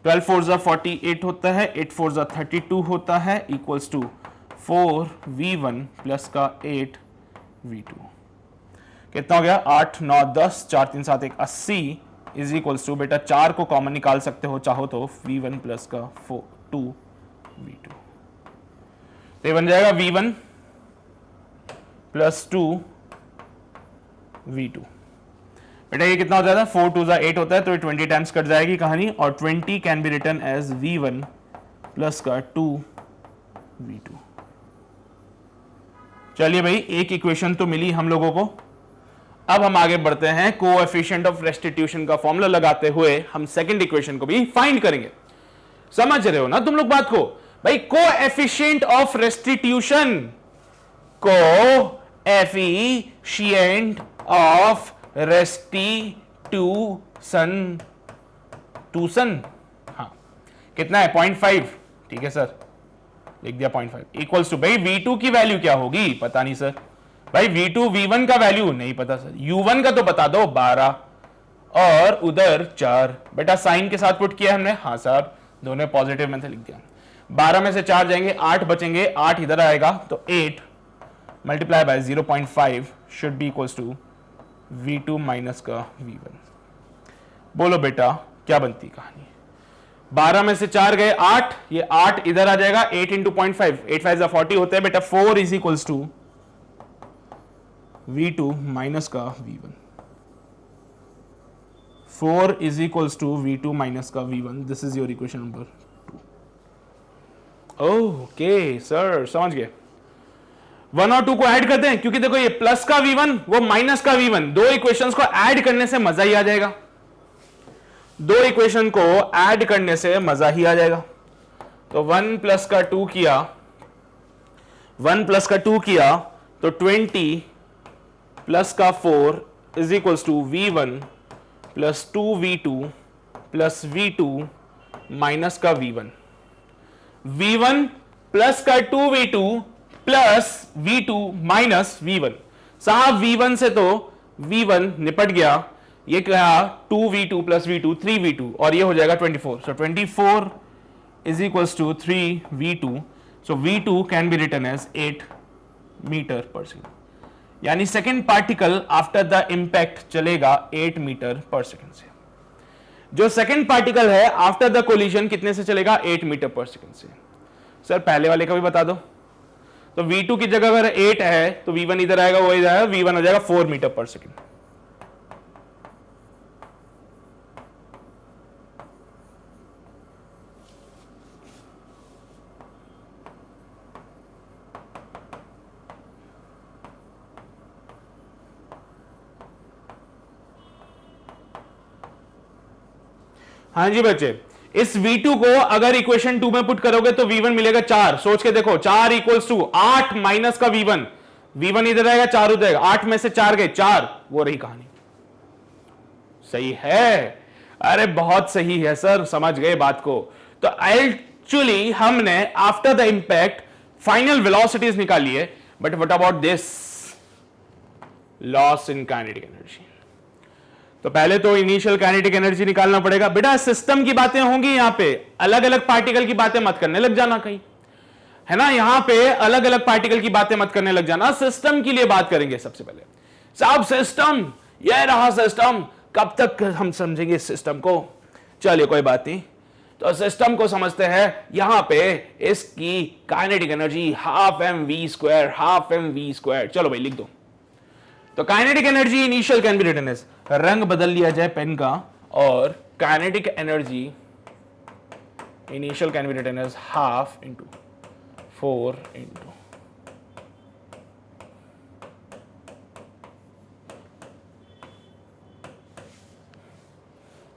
12 4 48 होता है, 8 4 32 होता है, इक्वल्स टू 4 v1 प्लस का 8 v2। कितना हो गया? 8 9 10, 4 3 7 1 80 इज इक्वल्स टू, बेटा 4 को कॉमन निकाल सकते हो चाहो तो, v1 प्लस का 2 v2। तो ये बन जाएगा v1 प्लस 2 v2। बेटा ये कितना हो जाता है? 4 2 8 होता है, तो ये 20 टाइम्स कट जाएगी कहानी, और 20 can be written as v1 plus का 2 v2। चलिए भाई एक इक्वेशन तो मिली हम लोगों को। अब हम आगे बढ़ते हैं, कोएफिशिएंट ऑफ रेस्टिट्यूशन का फॉर्मूला लगाते हुए हम सेकंड इक्वेशन को भी फाइंड करेंगे। समझ रहे हो ना तुम लोग बात को? भाई coefficient of restitution, coefficient of restitution, हाँ कितना है? 0.5। ठीक है सर, लिख दिया 0.5, इक्वल्स टू, भाई v2 की वैल्यू क्या होगी? पता नहीं सर। भाई v2 v1 का वैल्यू नहीं पता सर। u1 का तो बता दो, 12 और उधर 4। बेटा साइन के साथ पुट किया हमने, हाँ साहब, दोनों पॉजिटिव में से लिख दिया। 12 में से 4 जाएंगे, 8 बचेंगे, 8 इधर आएगा, तो 8 multiply by 0.5 should be equals to v2 minus का v1। बोलो बेटा क्या बनती कहानी? 12 में से 4 गए 8, ये 8 इधर आ जाएगा, 8 इंटू 0.5, 8 5 40 होते हैं बेटा। 4 is equals to v2 minus का v1। 4 is equals to v2 minus का v1। This is your equation number 2। Okay sir, समझ गए। 1 और 2 को ऐड कर दें, क्योंकि देखो ये प्लस का v1 वो माइनस का v1, दो इक्वेशंस को ऐड करने से मजा ही आ जाएगा। दो इक्वेशन को ऐड करने से मजा ही आ जाएगा। तो 1 प्लस का 2 किया, 1 प्लस का 2 किया तो 20 प्लस का 4 is equals to v1 plus 2v2 plus v2 minus का v1। v1 प्लस का 2v2 plus v2 minus v1। साहब v1 से तो v1 निपट गया, ये क्या? 2v2 प्लस v2 3v2, और ये हो जाएगा 24। So 24 is equals to 3v2। So v2 can be written as 8 meter per second, यानी second particle after the impact चलेगा 8 मीटर पर सेकेंड से। जो सेकेंड पार्टिकल है आफ्टर द कोलिजन कितने से चलेगा? 8 मीटर पर सेकेंड से। सर पहले वाले का भी बता दो। तो v2 की जगह अगर 8 है तो v1 इधर आएगा, वो इधर आएगा, v1 हो जाएगा 4 मीटर पर सेकेंड। हाँ जी बच्चे, इस V2 को अगर इक्वेशन 2 में पुट करोगे तो V1 मिलेगा 4। सोच के देखो, 4 इक्वल्स टू 8 माइनस का V1, V1 इधर आएगा, 4 उधर आएगा, 8 में से 4 गए 4, वो रही कहानी। सही है, अरे बहुत सही है सर, समझ गए बात को। तो एक्चुअली हमने after the impact final velocities निकाली है, but what about this loss in kinetic energy? तो पहले तो इनिशियल काइनेटिक एनर्जी निकालना पड़ेगा। बेटा सिस्टम की बातें होंगी, यहां पे अलग अलग पार्टिकल की बातें मत करने लग जाना कहीं, है ना। यहां पे अलग अलग पार्टिकल की बातें मत करने लग जाना, सिस्टम के लिए बात करेंगे सबसे पहले। साहब सिस्टम, यह रहा सिस्टम, कब तक हम समझेंगे इस सिस्टम को? चलिए कोई बात नहीं, तो सिस्टम को समझते हैं। यहां पे इसकी kinetic energy half m v square. चलो भाई लिख दो। तो kinetic energy initial can be written as, रंग बदल लिया जाए पेन का, और kinetic energy initial can be written as half into 4 इंटू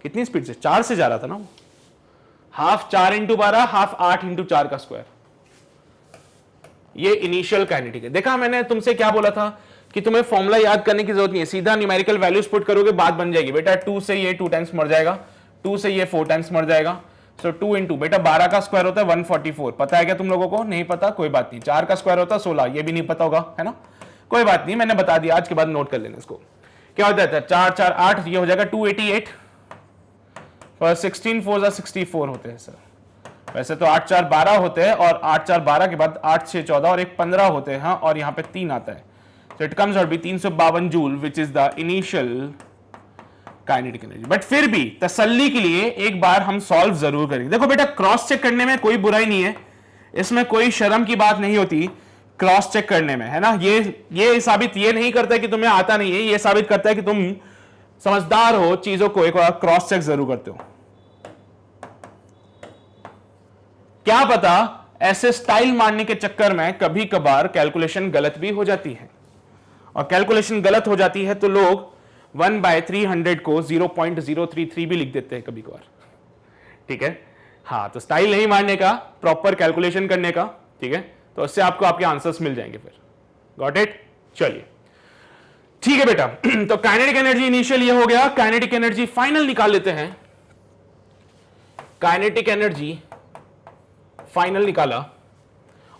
कितनी स्पीड से, 4 से जा रहा था ना वो, हाफ 4 इंटू 12, हाफ 8 इंटू 4 का स्क्वायर। ये इनिशियल काइनेटिक है। देखा मैंने तुमसे क्या बोला था कि तुम्हें फॉर्मूला याद करने की जरूरत नहीं है, सीधा न्यूमेरिकल वैल्यूज पुट करोगे, बात बन जाएगी। बेटा 2 से ये 2 टाइम्स मर जाएगा, 2 से ये 4 टाइम्स मर जाएगा। सो 2 इंटू, बेटा 12 का स्क्वायर होता है 144, पता है क्या तुम लोगों को? नहीं पता, कोई बात नहीं। 4 का स्क्वायर होता है 16, ये भी नहीं पता होगा, है ना, कोई बात नहीं, मैंने बता दिया, आज के बाद नोट कर लेना इसको। क्या होता है 4 4 8, ये हो जाएगा 288, और 16 4 64 होते हैं सर। वैसे तो 8 4 12 होते हैं, और 8 4 12 के बाद 8 6 14 और एक 15 होते हैं, हाँ, और यहाँ पे 3 आता है। So it comes out be 352 joule, which is the initial kinetic energy. But फिर भी तसल्ली के लिए एक बार हम सॉल्व जरूर करेंगे। देखो बेटा क्रॉस चेक करने में कोई बुराई नहीं है, इसमें कोई शर्म की बात नहीं होती क्रॉस चेक करने में, है ना। ये साबित ये नहीं करता है कि तुम्हें आता नहीं है, ये साबित करता है कि तुम समझदार हो, चीजों को एक बार क्रॉस चेक जरूर करते हो। क्या पता ऐसे स्टाइल मारने के चक्कर में कभी कभार कैलकुलेशन गलत भी हो जाती है, और कैलकुलेशन गलत हो जाती है तो लोग 1/300 को 0.033 भी लिख देते हैं कभी कभार, ठीक है। हाँ, तो स्टाइल नहीं मारने का, प्रॉपर कैलकुलेशन करने का, ठीक है, तो उससे आपको आपके आंसर्स मिल जाएंगे फिर। Got it? चलिए ठीक है बेटा। तो काइनेटिक एनर्जी इनिशियल ये हो गया, काइनेटिक एनर्जी फाइनल निकाल लेते हैं। काइनेटिक एनर्जी फाइनल निकाला,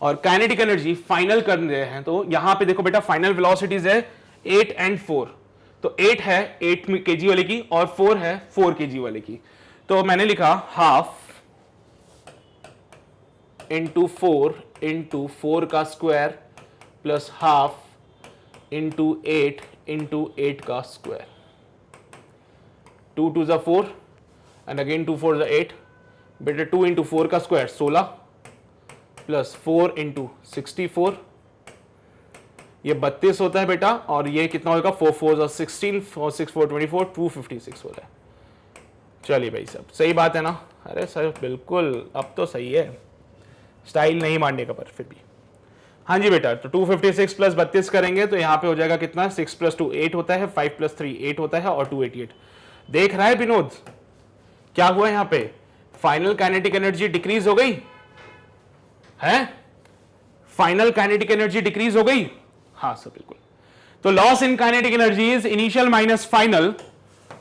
और काइनेटिक एनर्जी फाइनल कर रहे हैं, तो यहां पे देखो बेटा फाइनल वेलोसिटीज है 8 एंड 4। तो 8 है 8 kg वाले की, और 4 है 4 kg वाले की। तो मैंने लिखा हाफ इंटू 4 का स्क्वायर प्लस हाफ इंटू 8 का स्क्वायर। 2 2 ज़ा 4 एंड अगेन 2 4 ज़ा 8। बेटा 2 इंटू 4 का स्क्वायर 16 प्लस 4 इंटू 64, ये 32 होता है बेटा, और ये कितना होगा 4 4 16, 4 6 4 24, 256 होता है। चलिए भाई सब सही बात है ना? अरे सर बिल्कुल, अब तो सही है, स्टाइल नहीं मारने का, पर फिर भी। हाँ जी बेटा, तो 256 प्लस 32 करेंगे तो यहाँ पे हो जाएगा कितना, 6 + 2 8 होता है, 5 + 3 8 होता है, और 288। देख रहा है विनोद क्या हुआ यहाँ पे? फाइनल काइनेटिक एनर्जी डिक्रीज हो गई है, फाइनल काइनेटिक एनर्जी डिक्रीज हो गई। हाँ सर बिल्कुल। तो loss in kinetic energy is initial minus final,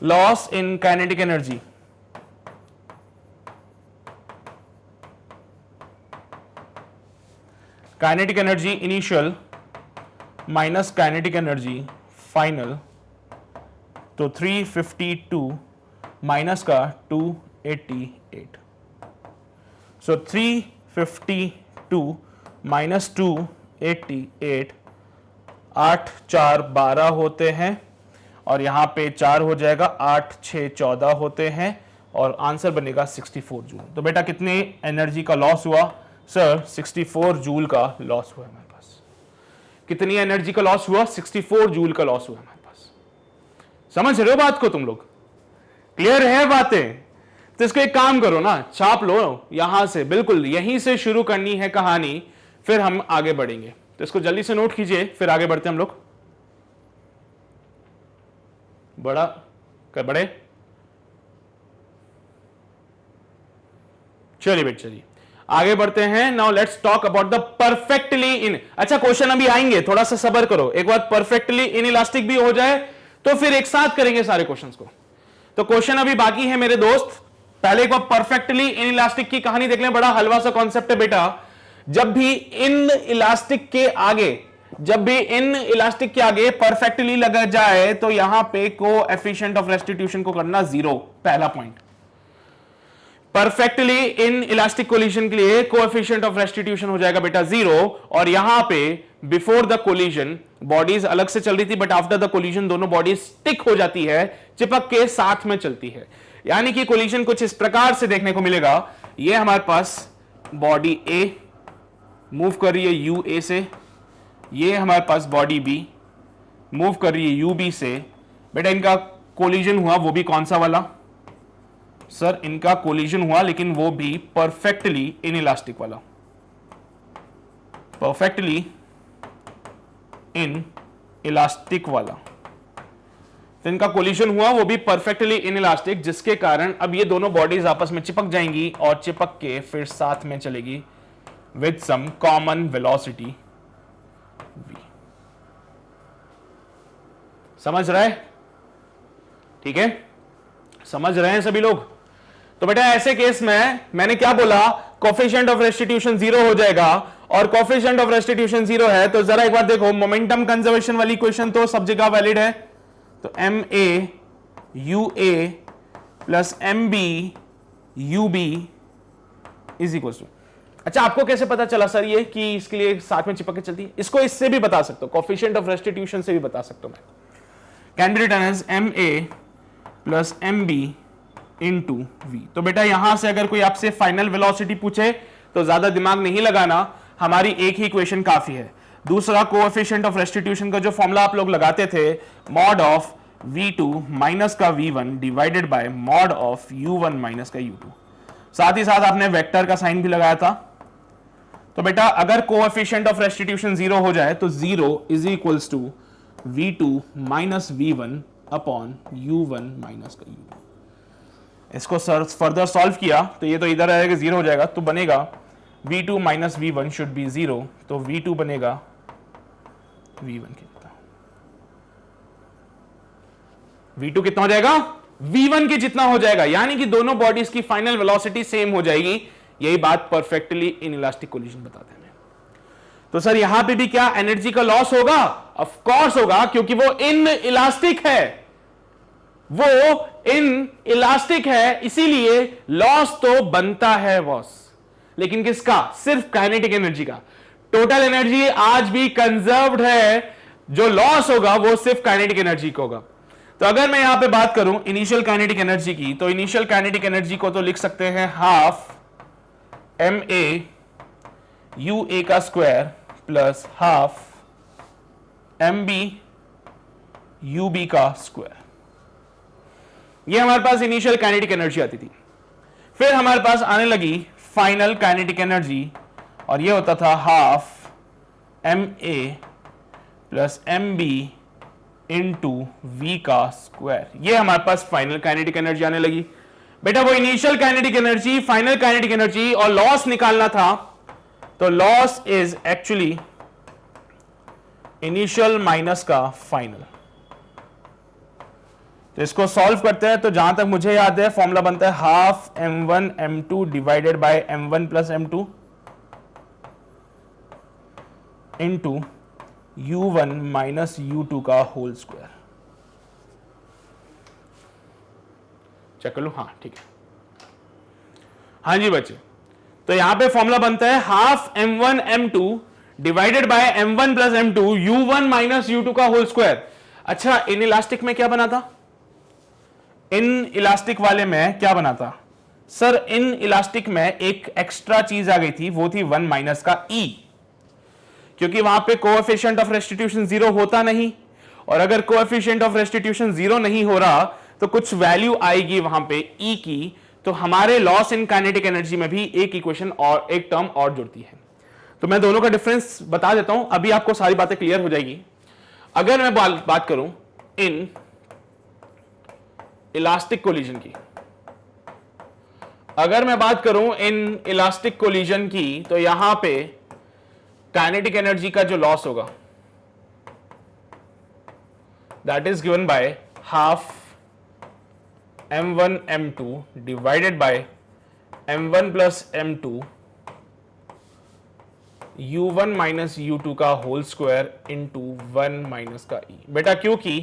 loss in kinetic energy kinetic energy initial minus kinetic energy final, तो 352 माइनस का 288। सो 352 माइनस 288, 8 4 12 होते हैं, और यहां पे 4 हो जाएगा, 8 6 14 होते हैं, और आंसर बनेगा 64 जूल। तो बेटा कितने एनर्जी का लॉस हुआ सर? 64 जूल का लॉस हुआ हमारे पास। कितनी एनर्जी का लॉस हुआ? 64 जूल का लॉस हुआ हमारे पास। समझ रहे हो बात को तुम लोग? क्लियर है बातें? तो इसको एक काम करो ना, छाप लो यहां से, बिल्कुल यहीं से शुरू करनी है कहानी, फिर हम आगे बढ़ेंगे। तो इसको जल्दी से नोट कीजिए, फिर आगे बढ़ते हम लोग। बड़ा कर बड़े चलिए बेटा, चलिए आगे बढ़ते हैं। Now let's talk about the perfectly in. अच्छा, क्वेश्चन अभी आएंगे, थोड़ा सा सब्र करो। एक बार परफेक्टली इन इलास्टिक भी हो जाए तो फिर एक साथ करेंगे सारे क्वेश्चंस को। तो क्वेश्चन अभी बाकी है मेरे दोस्त। पहले एक बार परफेक्टली इन इलास्टिक की कहानी देख लें। बड़ा हलवा सा कॉन्सेप्ट है बेटा। जब भी इन इलास्टिक के आगे परफेक्टली लगा जाए तो यहां पे कोएफिशिएंट ऑफ रेस्टिट्यूशन को करना 0, पहला point. Perfectly in elastic collision के लिए कोएफिशिएंट ऑफ रेस्टिट्यूशन हो जाएगा बेटा 0। और यहां पे बिफोर द कोलिजन बॉडीज अलग से चल रही थी, बट आफ्टर द कोलिजन दोनों बॉडीज स्टिक हो जाती है, चिपक के साथ में चलती है। यानी कि कोलिजन कुछ इस प्रकार से देखने को मिलेगा। ये हमारे पास बॉडी ए मूव कर रही है यू ए से, ये हमारे पास बॉडी बी मूव कर रही है यू बी से। बेटा इनका कोलिजन हुआ, वो भी कौन सा वाला सर? इनका कोलिजन हुआ लेकिन वो भी परफेक्टली इन इलास्टिक वाला, परफेक्टली इन इलास्टिक वाला। तो इनका कोलिजन हुआ वो भी परफेक्टली इन इलास्टिक, जिसके कारण अब ये दोनों बॉडीज आपस में चिपक जाएंगी और चिपक के फिर साथ में चलेगी with some common velocity v। समझ रहे? ठीक है, समझ रहे हैं सभी लोग? तो बेटा ऐसे केस में मैंने क्या बोला, कोएफिशिएंट ऑफ रेस्टिट्यूशन 0 हो जाएगा। और कोएफिशिएंट ऑफ रेस्टिट्यूशन 0 है तो जरा एक बार देखो, मोमेंटम कंजर्वेशन वाली इक्वेशन तो सब जगह वैलिड है। तो ma ua plus mb ub is equal to. अच्छा, आपको कैसे पता चला सर ये कि इसके लिए साथ में चिपक के चलती है? इसको इससे भी बता सकते हो, कोएफिशिएंट ऑफ रेस्टिट्यूशन से भी बता सकता हूं मैं। Can be written as ma plus mb into v। तो बेटा यहां से अगर कोई आपसे फाइनल वेलोसिटी पूछे तो ज्यादा दिमाग नहीं लगाना, हमारी एक ही इक्वेशन काफी है। दूसरा, कोएफिशिएंट ऑफ रेस्टिट्यूशन का जो फॉर्मूला आप लोग लगाते थे, मॉड ऑफ v2 माइनस का v1 divided by mod of u1 minus का u2। साथ ही साथ आपने वेक्टर का साइन भी लगाया था। तो बेटा अगर कोएफिशिएंट ऑफ रेस्टिट्यूशन 0 हो जाए तो 0 is equals to v2 minus v1 upon u1 minus का u2। इसको फर्दर सॉल्व किया तो ये तो इधर आएगा 0 हो जाएगा, तो बनेगा v2 minus v1 should be 0। तो v2 बनेगा v1 कितना, v2 कितना हो जाएगा? v1 के जितना हो जाएगा। यानी कि दोनों बॉडीज की फाइनल वेलोसिटी सेम हो जाएगी। यही बात परफेक्टली इन इलास्टिक कोलिजन बताते हैं। तो सर यहां पे भी क्या एनर्जी का लॉस होगा? ऑफ कोर्स होगा, क्योंकि वो इन इलास्टिक है, वो इन इलास्टिक है, इसीलिए लॉस तो बनता है बॉस। लेकिन किसका? सिर्फ काइनेटिक एनर्जी का। टोटल एनर्जी आज भी कंजर्व्ड है, जो लॉस होगा वो सिर्फ काइनेटिक एनर्जी का होगा। तो अगर मैं यहां पे बात करूं इनिशियल काइनेटिक एनर्जी की, तो इनिशियल काइनेटिक एनर्जी को तो लिख सकते हैं हाफ ma ua का square plus half mb ub का स्क्वायर। ये हमारे पास इनिशियल काइनेटिक एनर्जी आती थी। फिर हमारे पास आने लगी फाइनल काइनेटिक एनर्जी, और ये होता था half ma plus mb into v का स्क्वायर। ये हमारे पास फाइनल काइनेटिक एनर्जी आने लगी। बेटा वो initial kinetic energy, final kinetic energy और लॉस निकालना था, तो loss is actually initial minus का फाइनल। तो इसको सॉल्व करते हैं तो जहां तक मुझे याद है फॉर्मूला बनता है half m1 m2 divided by m1 plus m2 into u1 minus u2 का होल स्क्वायर। चेक कर लो, हाँ ठीक है। हाँ जी बच्चे, तो यहां पे फॉर्मूला बनता है half m1 m2 divided by m1 plus m2 u1 minus u2 का होल स्क्वायर। अच्छा, इन इलास्टिक में क्या बना था? इन इलास्टिक वाले में क्या बना था सर? इन इलास्टिक में एक एक्स्ट्रा चीज आ गई थी, वो थी 1 माइनस का e, क्योंकि वहां पे कोएफिशिएंट ऑफ रेस्टिट्यूशन 0 होता नहीं, और अगर कोएफिशिएंट ऑफ रेस्टिट्यूशन 0 नहीं हो रहा तो कुछ वैल्यू आएगी वहां पे e की। तो हमारे लॉस इन काइनेटिक एनर्जी में भी एक इक्वेशन और एक टर्म और जुड़ती है। तो मैं दोनों का डिफरेंस बता देता हूं, अभी आपको सारी बातें क्लियर हो जाएगी। अगर मैं बात करूं इन इलास्टिक कोलिजन की, अगर मैं बात करूं इन इलास्टिक कोलिजन की, तो यहां पे काइनेटिक एनर्जी का जो लॉस होगा that is given by half m1 m2 divided by m1 plus m2 u1 minus u2 का होल स्क्वायर इंटू 1 माइनस का e। बेटा क्योंकि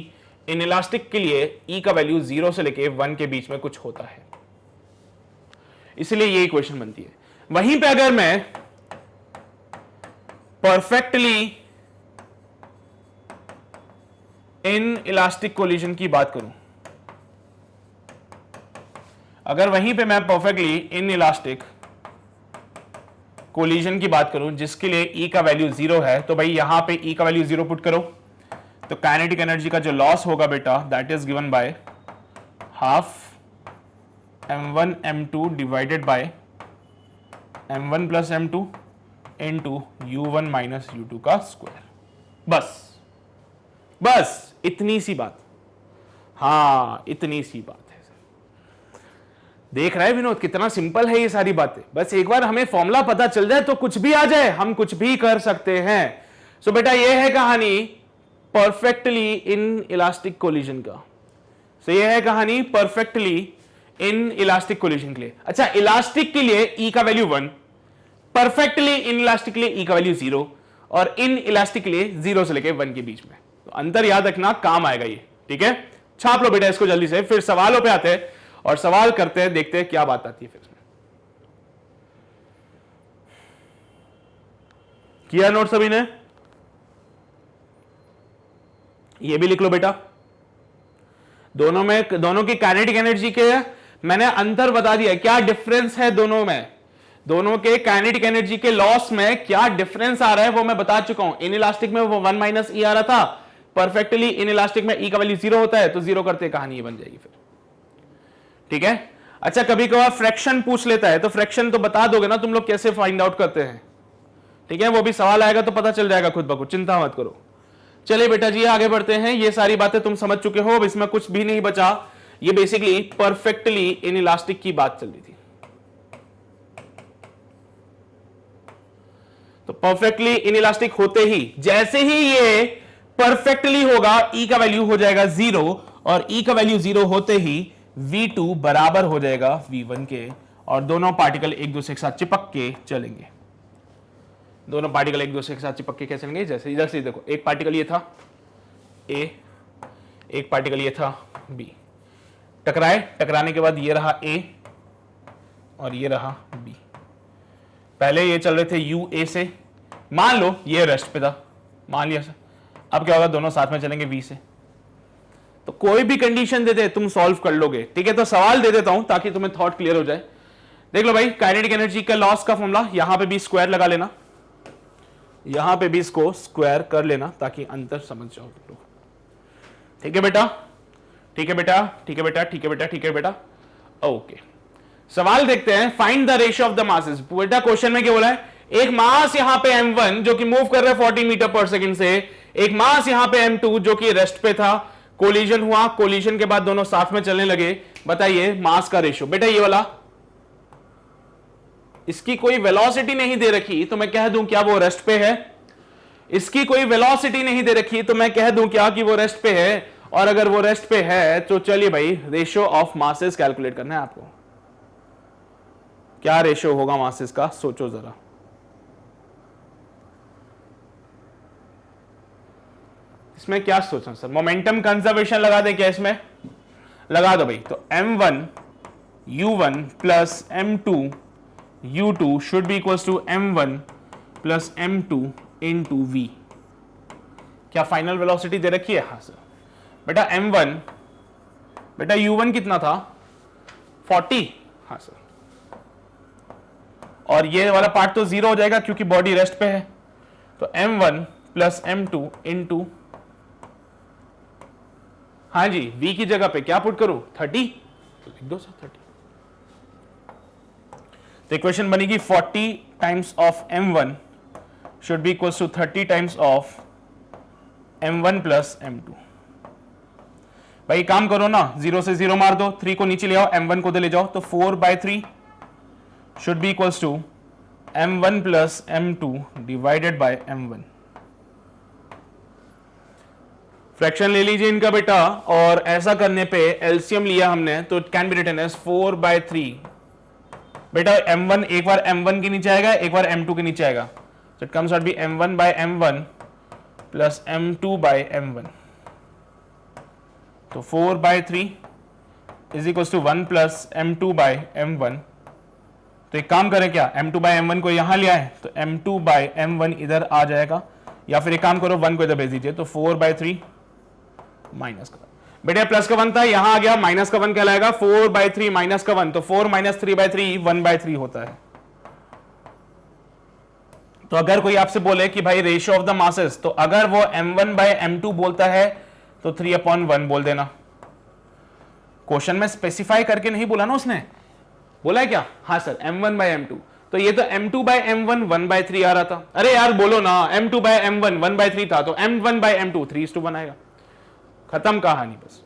इन इलास्टिक के लिए e का वैल्यू 0 से लेके 1 के बीच में कुछ होता है, इसलिए ये इक्वेशन बनती है। वहीं पे अगर मैं परफेक्टली इन इलास्टिक कोलिजन की बात करूं, अगर वहीं पे मैं परफेक्टली इन इलास्टिक कोलिजन की बात करूं जिसके लिए E का वैल्यू 0 है, तो भाई यहां पे E का वैल्यू 0 पुट करो, तो काइनेटिक एनर्जी का जो लॉस होगा बेटा that is given by half m1 m2 divided by m1 plus m2 into u1 minus u2 का स्क्वायर। बस इतनी सी बात। हाँ, इतनी सी बात है। देख रहा है विनोद कितना सिंपल है ये सारी बातें। बस एक बार हमें फॉर्मूला पता चल जाए तो कुछ भी आ जाए, हम कुछ भी कर सकते हैं। सो बेटा ये है कहानी परफेक्टली इन इलास्टिक कोलिजन का। सो ये है कहानी परफेक्टली इन इलास्टिक कोलिजन के लिए। अच्छा, इलास्टिक के लिए E का वैल्यू 1, परफेक्टली इन इलास्टिक के लिए E का वैल्यू 0, और इन इलास्टिक के लिए 0 से लेके 1 के बीच में। तो अंतर याद रखना, काम आएगा ये। ठीक है, छाप लो बेटा इसको जल्दी से, फिर सवालों पे आते हैं और सवाल करते हैं, देखते हैं क्या बात आती है। फिर किया नोट सभी ने? ये भी लिख लो बेटा। दोनों की काइनेटिक एनर्जी के मैंने अंतर बता दिया, क्या डिफरेंस है दोनों में। दोनों के काइनेटिक एनर्जी के लॉस में क्या डिफरेंस आ रहा है वो मैं बता चुका हूं। इन इलास्टिक में वो 1 माइनस ई आ रहा था, परफेक्टली इन इलास्टिक में ई का वैल्यू 0 होता है, तो 0 करते कहानी ये बन जाएगी फिर। ठीक है। अच्छा, कभी कभार फ्रैक्शन पूछ लेता है, तो फ्रैक्शन तो बता दोगे ना तुम लोग कैसे फाइंड आउट करते हैं। ठीक है, वो भी सवाल आएगा तो पता चल जाएगा खुद ब खुद, चिंता मत करो। चलिए बेटा जी आगे बढ़ते हैं। ये सारी बातें तुम समझ चुके हो, अब इसमें कुछ भी नहीं बचा। ये बेसिकली परफेक्टली इन इलास्टिक की बात चल रही थी। तो परफेक्टली इन इलास्टिक होते ही, जैसे ही ये परफेक्टली होगा, E का वैल्यू हो जाएगा 0, और E का वैल्यू 0 होते ही V2 बराबर हो जाएगा V1 के, और दोनों पार्टिकल एक दूसरे के साथ चिपक के चलेंगे। दोनों पार्टिकल एक दूसरे के साथ चिपक के कैसे चलेंगे? जैसे इधर से देखो, एक पार्टिकल ये था A, एक पार्टिकल ये था B, टकराए, टकराने के बाद ये रहा A और ये रहा B। पहले ये चल रहे थे U A से, मान लो ये रेस्ट पे था, मान लिया सर। अब क्या होगा, दोनों साथ में चलेंगे V से। तो कोई भी कंडीशन देते तुम सॉल्व कर लोगे। ठीक है, तो सवाल दे देता हूं ताकि तुम्हें थॉट क्लियर हो जाए। देख लो भाई, काइनेटिक एनर्जी का लॉस का फॉर्मूला, यहां पे भी स्क्वायर लगा लेना, यहां पे भी इसको स्क्वायर कर लेना ताकि अंतर समझ जाओ तुम लोग। ठीक है बेटा, ठीक है बेटा, ठीक है बेटा, ठीक है बेटा, ठीक है बेटा। ओके, सवाल देखते हैं। Find the ratio of the masses. बेटा क्वेश्चन में क्या बोला है, एक मास यहां पे m1 जो कि मूव कर रहा है 40 मीटर पर सेकंड से, एक मास यहां पे m2 जो कि रेस्ट पे था, कोलिजन हुआ, कोलिजन के बाद दोनों साथ में चलने लगे। बताइए मास का रेशियो। बेटा ये वाला, इसकी कोई वेलोसिटी नहीं दे रखी तो मैं कह दूं क्या वो रेस्ट पे है। इसकी कोई वेलोसिटी नहीं दे रखी तो मैं कह दूं क्या कि वो रेस्ट पे है। और अगर वो रेस्ट पे है तो चलिए भाई रेशियो ऑफ मासेस कैलकुलेट करना है आपको। क्या रेशियो होगा मासेस का, सोचो जरा। इसमें क्या सोचना सर, मोमेंटम कंजर्वेशन लगा दे क्या इसमें? लगा दो भाई। तो m1 u1 plus m2 u2 should be equals to m1 plus m2 into v। क्या फाइनल वेलोसिटी दे रखी है? हाँ सर। बेटा m1, बेटा u1 कितना था 40। हाँ सर। और ये वाला पार्ट तो 0 हो जाएगा क्योंकि बॉडी रेस्ट पे है। तो m1 प्लस m2 इनटू, हाँ जी, v की जगह पे क्या पुट करूं 30, लिख दो सर 30। तो इक्वेशन बनेगी 40 times of m1 should be equals to 30 times of m1 plus m2। भाई काम करो ना, 0 से 0 मार दो, 3 को नीचे ले आओ, m1 को दे ले जाओ, तो 4/3 should be equals to m1 plus m2 divided by m1। Fraction ले लीजिए इनका बेटा, और ऐसा करने पे एलसीएम लिया हमने तो it can be written as 4/3। बेटा m1 एक बार m1 के नीचे आएगा, एक बार m2 के नीचे आएगा, so it comes out be m1 by m1 plus m2 by m1। तो 4/3 is equals to 1 plus m2 by m1। तो एक काम करें क्या, m2 by m1 को यहां लिया है तो m2 by m1 इधर आ जाएगा, या फिर एक काम करो 1 को इधर भेज दीजिए, तो 4/3 माइनस का, बेटा प्लस का 1 था यहां आ गया, माइनस का 1 कहलाएगा, 4/3 माइनस का 1, तो 4 माइनस 3/3 1/3 होता है। तो अगर कोई आपसे बोले कि भाई रेशियो ऑफ द मासेस, तो अगर वो m1 by m2 बोलता है तो 3/1 बोल देना। क्वेश्चन में स्पेसिफाई करके नहीं बोला ना उसने, बोला है क्या, हाँ सर m1 by m2, तो ये तो m2 by m1 1/3 आ रहा था। अरे यार बोलो ना, m2 by m1 1/3 था, तो m1 by m2 3:1 आएगा, खत्म कहानी। बस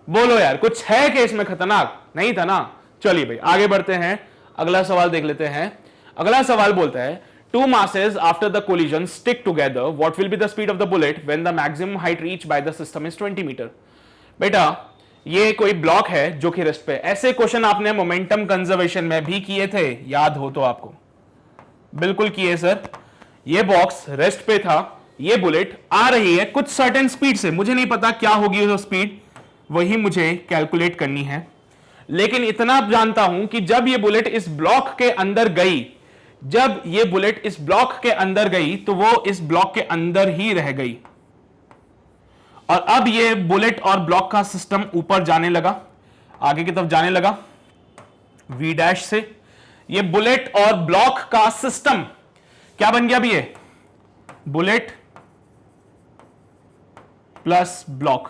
बोलो यार, कुछ है कि इसमें खतरनाक नहीं था ना। चलिए भाई आगे बढ़ते हैं, अगला सवाल देख लेते हैं। अगला सवाल बोलता है two masses after the collision stick together, what will be the speed of the bullet when the maximum height reached by the system is 20 meter. बेटा ये कोई ब्लॉक है जो कि रेस्ट पे, ऐसे क्वेश्चन आपने मोमेंटम कंजर्वेशन में भी किए थे, याद हो तो आपको, बिल्कुल किए सर। ये बॉक्स रेस्ट पे था, ये बुलेट आ रही है कुछ सर्टेन स्पीड से, मुझे नहीं पता क्या होगी वो स्पीड, वही मुझे कैलकुलेट करनी है। लेकिन इतना जानता हूं कि जब ये बुलेट इस ब्लॉक के अंदर गई, जब ये बुलेट इस ब्लॉक के अंदर गई तो वो इस ब्लॉक के अंदर ही रह गई, और अब ये बुलेट और ब्लॉक का सिस्टम ऊपर जाने लगा, आगे की तरफ जाने लगा V डैश से। ये बुलेट और ब्लॉक का सिस्टम क्या बन गया, भी ये बुलेट प्लस ब्लॉक,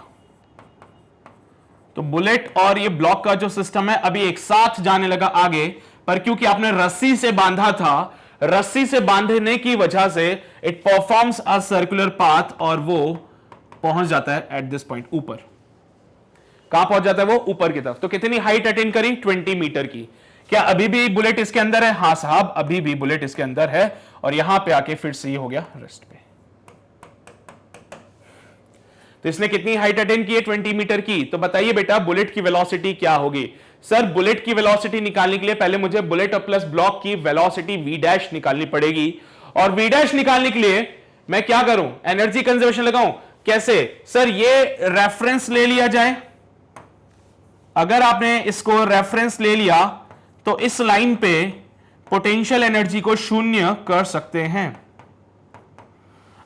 तो बुलेट और ये ब्लॉक का जो सिस्टम है अभी एक साथ जाने लगा आगे, पर क्योंकि आपने रस्सी से बांधा था, रस्सी से बांधने की वजह से it performs a circular path, और वो पहुंच जाता है एट दिस पॉइंट ऊपर। कहां पहुंच जाता है वो, ऊपर की तरफ। तो कितनी हाइट अटेन करी, 20 मीटर की। क्या अभी भी बुलेट इसके अंदर है, हां साहब अभी भी बुलेट इसके अंदर है, और यहां पे आके फिर से ये हो गया रेस्ट पे। तो इसने कितनी हाइट अटेन की है, 20 मीटर की। तो बताइए बेटा बुलेट की वेलोसिटी क्या होगी। सर बुलेट की वेलोसिटी निकालने के लिए पहले मुझे बुलेट और प्लस ब्लॉक की वेलोसिटी V डैश निकालनी पड़ेगी, और V डैश निकालने के लिए मैं क्या करूं, एनर्जी कंजर्वेशन लगाऊं। कैसे सर, ये रेफरेंस ले लिया जाए। अगर आपने इसको रेफरेंस ले लिया तो इस लाइन पे पोटेंशियल एनर्जी को शून्य कर सकते हैं।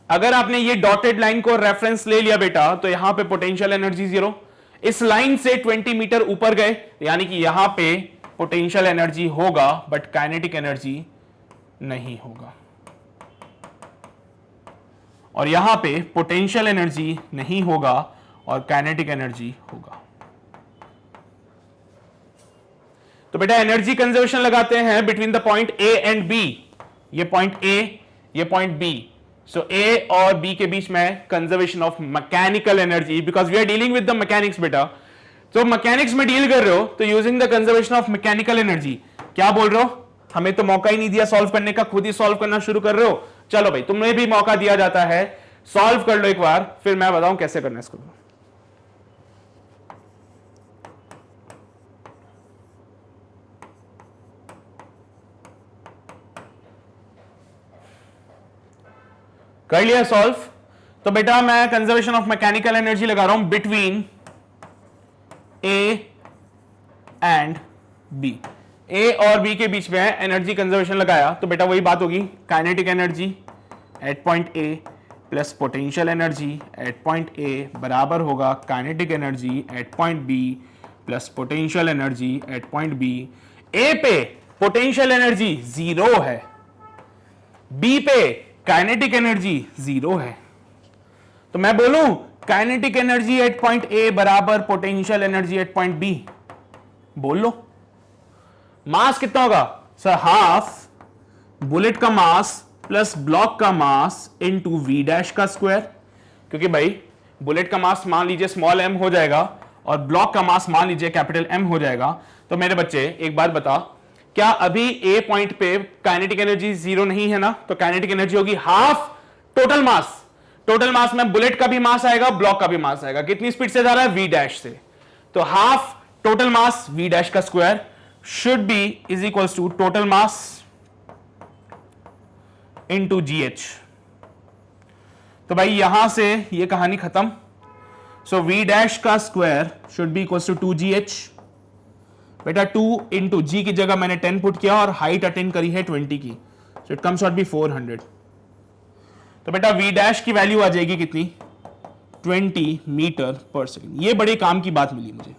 अगर आपने ये डॉटेड लाइन को रेफरेंस ले लिया बेटा, तो यहां पे पोटेंशियल एनर्जी 0। इस लाइन से 20 मीटर ऊपर गए, यानी कि यहां पे पोटेंशियल एनर्जी होगा बट काइनेटिक एनर्जी नहीं होगा, और यहां पे पोटेंशियल एनर्जी नहीं होगा और काइनेटिक एनर्जी होगा। तो बेटा एनर्जी कंजर्वेशन लगाते हैं between the point A and B. ये पॉइंट ए, ये पॉइंट बी। सो ए और बी के बीच में conservation of mechanical energy, because we are dealing with the mechanics बेटा। तो मैकेनिक्स में डील कर रहे हो तो using the conservation of mechanical energy. क्या बोल रहे हो, हमें तो मौका ही नहीं दिया सॉल्व करने का, खुद ही सॉल्व करना शुरू कर रहे हो। चलो भाई तुम्हें भी मौका दिया जाता है, सॉल्व कर लो एक बार, फिर मैं बताऊं कैसे करना है इसको। कर लिया सॉल्व। तो बेटा मैं कंजर्वेशन ऑफ मैकेनिकल एनर्जी लगा रहा हूं बिटवीन ए एंड बी। ए और बी के बीच में एनर्जी कंजर्वेशन लगाया तो बेटा वही बात होगी, kinetic energy at point A plus potential energy at point A बराबर होगा kinetic energy at point B plus potential energy at point B. A पे पोटेंशियल एनर्जी 0 है, बी पे काइनेटिक एनर्जी 0 है, तो मैं बोलूं kinetic energy at point A बराबर potential energy at point B. बोल लो। मास कितना होगा सर, हाफ बुलेट का मास प्लस ब्लॉक का मास इनटू वी डैश का स्क्वायर, क्योंकि भाई बुलेट का मास मान लीजिए स्मॉल m हो जाएगा और ब्लॉक का मास मान लीजिए कैपिटल M हो जाएगा। तो मेरे बच्चे एक बार बता, क्या अभी ए पॉइंट पे काइनेटिक एनर्जी जीरो नहीं है ना, तो काइनेटिक एनर्जी होगी हाफ टोटल मास। टोटल मास में बुलेट का भी मास आएगा, ब्लॉक का भी मास आएगा। कितनी स्पीड से जा रहा है? वी डैश से। तो half total mass V dash का square should be is equals to total mass into GH. तो भाई यहां से ये कहानी खत्म। सो वी डैश का square should be equals to 2gh। बेटा 2 इंटू जी की जगह मैंने 10 पुट किया और हाइट अटेन करी है 20 की, so it comes out be 400। तो बेटा वी डैश की वैल्यू आ जाएगी कितनी? 20 मीटर पर सेकेंड। ये बड़े काम की बात मिली मुझे।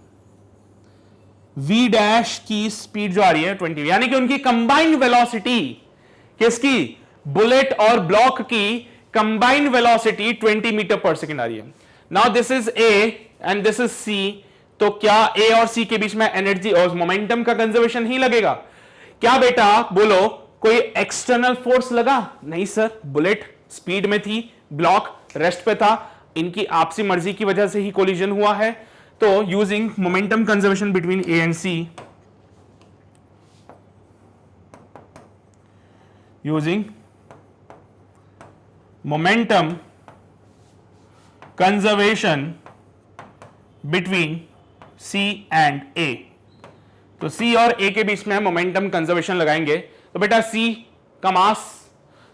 वी डैश की स्पीड जो आ रही है 20, यानी कि उनकी कंबाइंड वेलोसिटी, किसकी? बुलेट और ब्लॉक की combined velocity 20 meter per second आ रही है। Now this is A and this is C, तो क्या ए और सी के बीच में एनर्जी और मोमेंटम का कंजर्वेशन ही लगेगा? क्या बेटा बोलो, कोई एक्सटर्नल फोर्स लगा? नहीं सर, बुलेट स्पीड में थी, ब्लॉक रेस्ट पे था, इनकी आपसी मर्जी की वजह से ही कोलिजन हुआ है। तो using momentum conservation between A and C, using momentum conservation between C and A, तो C और A के बीच में मोमेंटम कंजर्वेशन लगाएंगे। तो बेटा C का मास,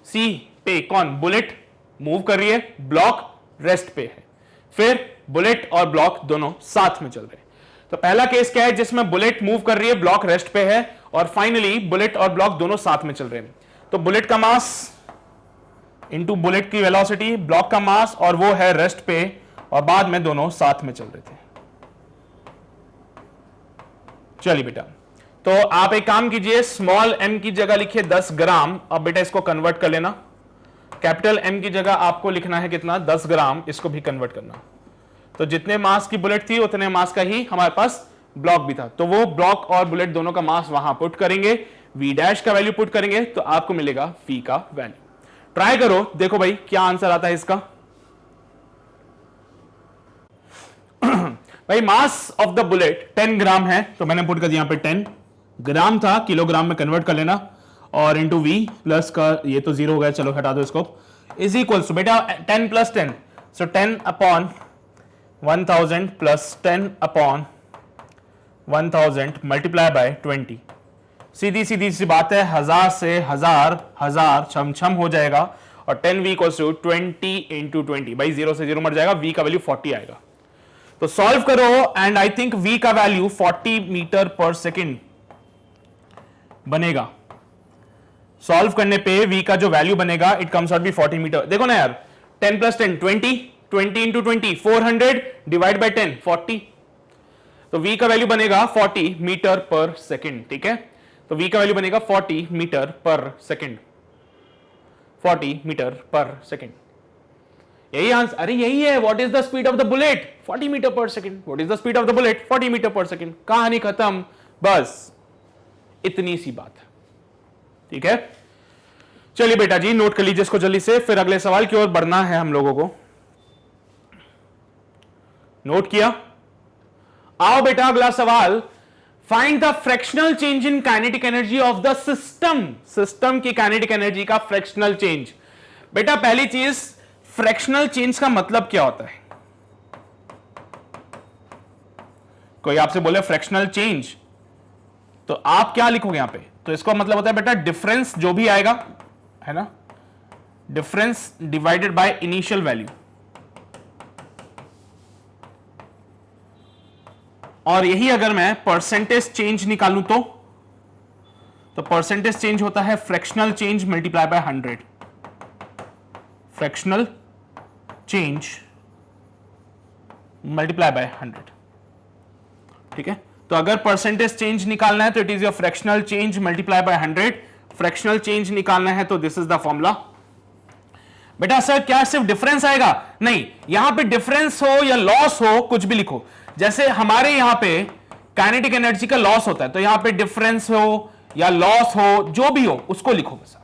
C पे कौन? बुलेट मूव कर रही है, ब्लॉक रेस्ट पे है, फिर बुलेट और ब्लॉक दोनों साथ में चल रहे हैं। तो पहला केस क्या है जिसमें बुलेट मूव कर रही है, ब्लॉक रेस्ट पे है, और फाइनली बुलेट और ब्लॉक दोनों साथ में चल रहे हैं। तो बुलेट का मास इनटू बुलेट की वेलोसिटी, ब्लॉक का मास, और वो है रेस्ट पे, और बाद में दोनों साथ में चल रहे थे। चलिए बेटा, तो आप एक काम कीजिए, स्मॉल m की जगह लिखिए 10 ग्राम। अब बेटा इसको कन्वर्ट कर लेना, कैपिटल M की जगह आपको लिखना है कितना? 10 ग्राम। इसको भी कन्वर्ट करना। तो जितने मास की बुलेट थी उतने मास का ही हमारे पास ब्लॉक भी था, तो वो ब्लॉक और बुलेट दोनों का मास वहां पुट करेंगे, वी डैश का वैल्यू पुट करेंगे, तो आपको मिलेगा फी का वैल्यू। ट्राई करो, देखो भाई क्या आंसर आता है इसका। भाई मास ऑफ द बुलेट 10 ग्राम है, तो मैंने पुट कर दिया यहां पे 10 ग्राम था, किलोग्राम में कन्वर्ट कर लेना, और इंटू वी प्लस का ये तो जीरो हो गया, चलो हटा दो इसको, इज इक्वल टू बेटा 10 plus 10, so 10 upon 1000 plus 10 upon 1000 multiply by 20। सीधी सीधी सी बात है, 1000 से 1000 छम छम हो जाएगा, और 10v इक्वल्स टू 20 इंटू 20। भाई 0 से 0 मर जाएगा, v का वैल्यू 40 आएगा। तो सॉल्व करो, एंड आई थिंक v का वैल्यू 40 मीटर पर सेकेंड बनेगा। सॉल्व करने पे v का जो वैल्यू बनेगा, it comes out be 40 meter. देखो ना यार, 10 प्लस 10 20, 20 इंटू 20 400 डिवाइड बाय 10 40, तो v का वैल्यू बनेगा 40 मीटर पर सेकेंड। ठीक है, तो v का वैल्यू बनेगा 40 metre per second, 40 metre per second. यही आंसर, अरे यही है। What is the speed of the bullet? 40 metre per second. What is the speed of the bullet? 40 metre per second. कहानी खत्म, बस इतनी सी बात है। ठीक है, चलिए बेटा जी नोट कर लीजिए इसको जल्दी से, फिर अगले सवाल की ओर बढ़ना है हम लोगों को। नोट किया? आओ बेटा अगला सवाल, find the fractional change in kinetic energy of the system. System की काइनेटिक एनर्जी का फ्रैक्शनल चेंज। बेटा पहली चीज, फ्रैक्शनल चेंज का मतलब क्या होता है? कोई आपसे बोले फ्रैक्शनल चेंज, तो आप क्या लिखोगे यहां पे? तो इसका मतलब होता है बेटा डिफरेंस जो भी आएगा, है ना, difference divided by initial value. और यही अगर मैं परसेंटेज चेंज निकालूं तो परसेंटेज चेंज होता है fractional change multiply by 100। Fractional change multiply by 100। ठीक है, तो अगर परसेंटेज चेंज निकालना है तो it is your fractional change multiply by 100। Fractional change निकालना है तो दिस इज द फॉर्मूला। बेटा सर क्या सिर्फ डिफरेंस आएगा? नहीं, यहां पे डिफरेंस हो या लॉस हो कुछ भी लिखो। जैसे हमारे यहां पे काइनेटिक एनर्जी का लॉस होता है, तो यहां पे डिफरेंस हो या लॉस हो, जो भी हो उसको लिखो बस।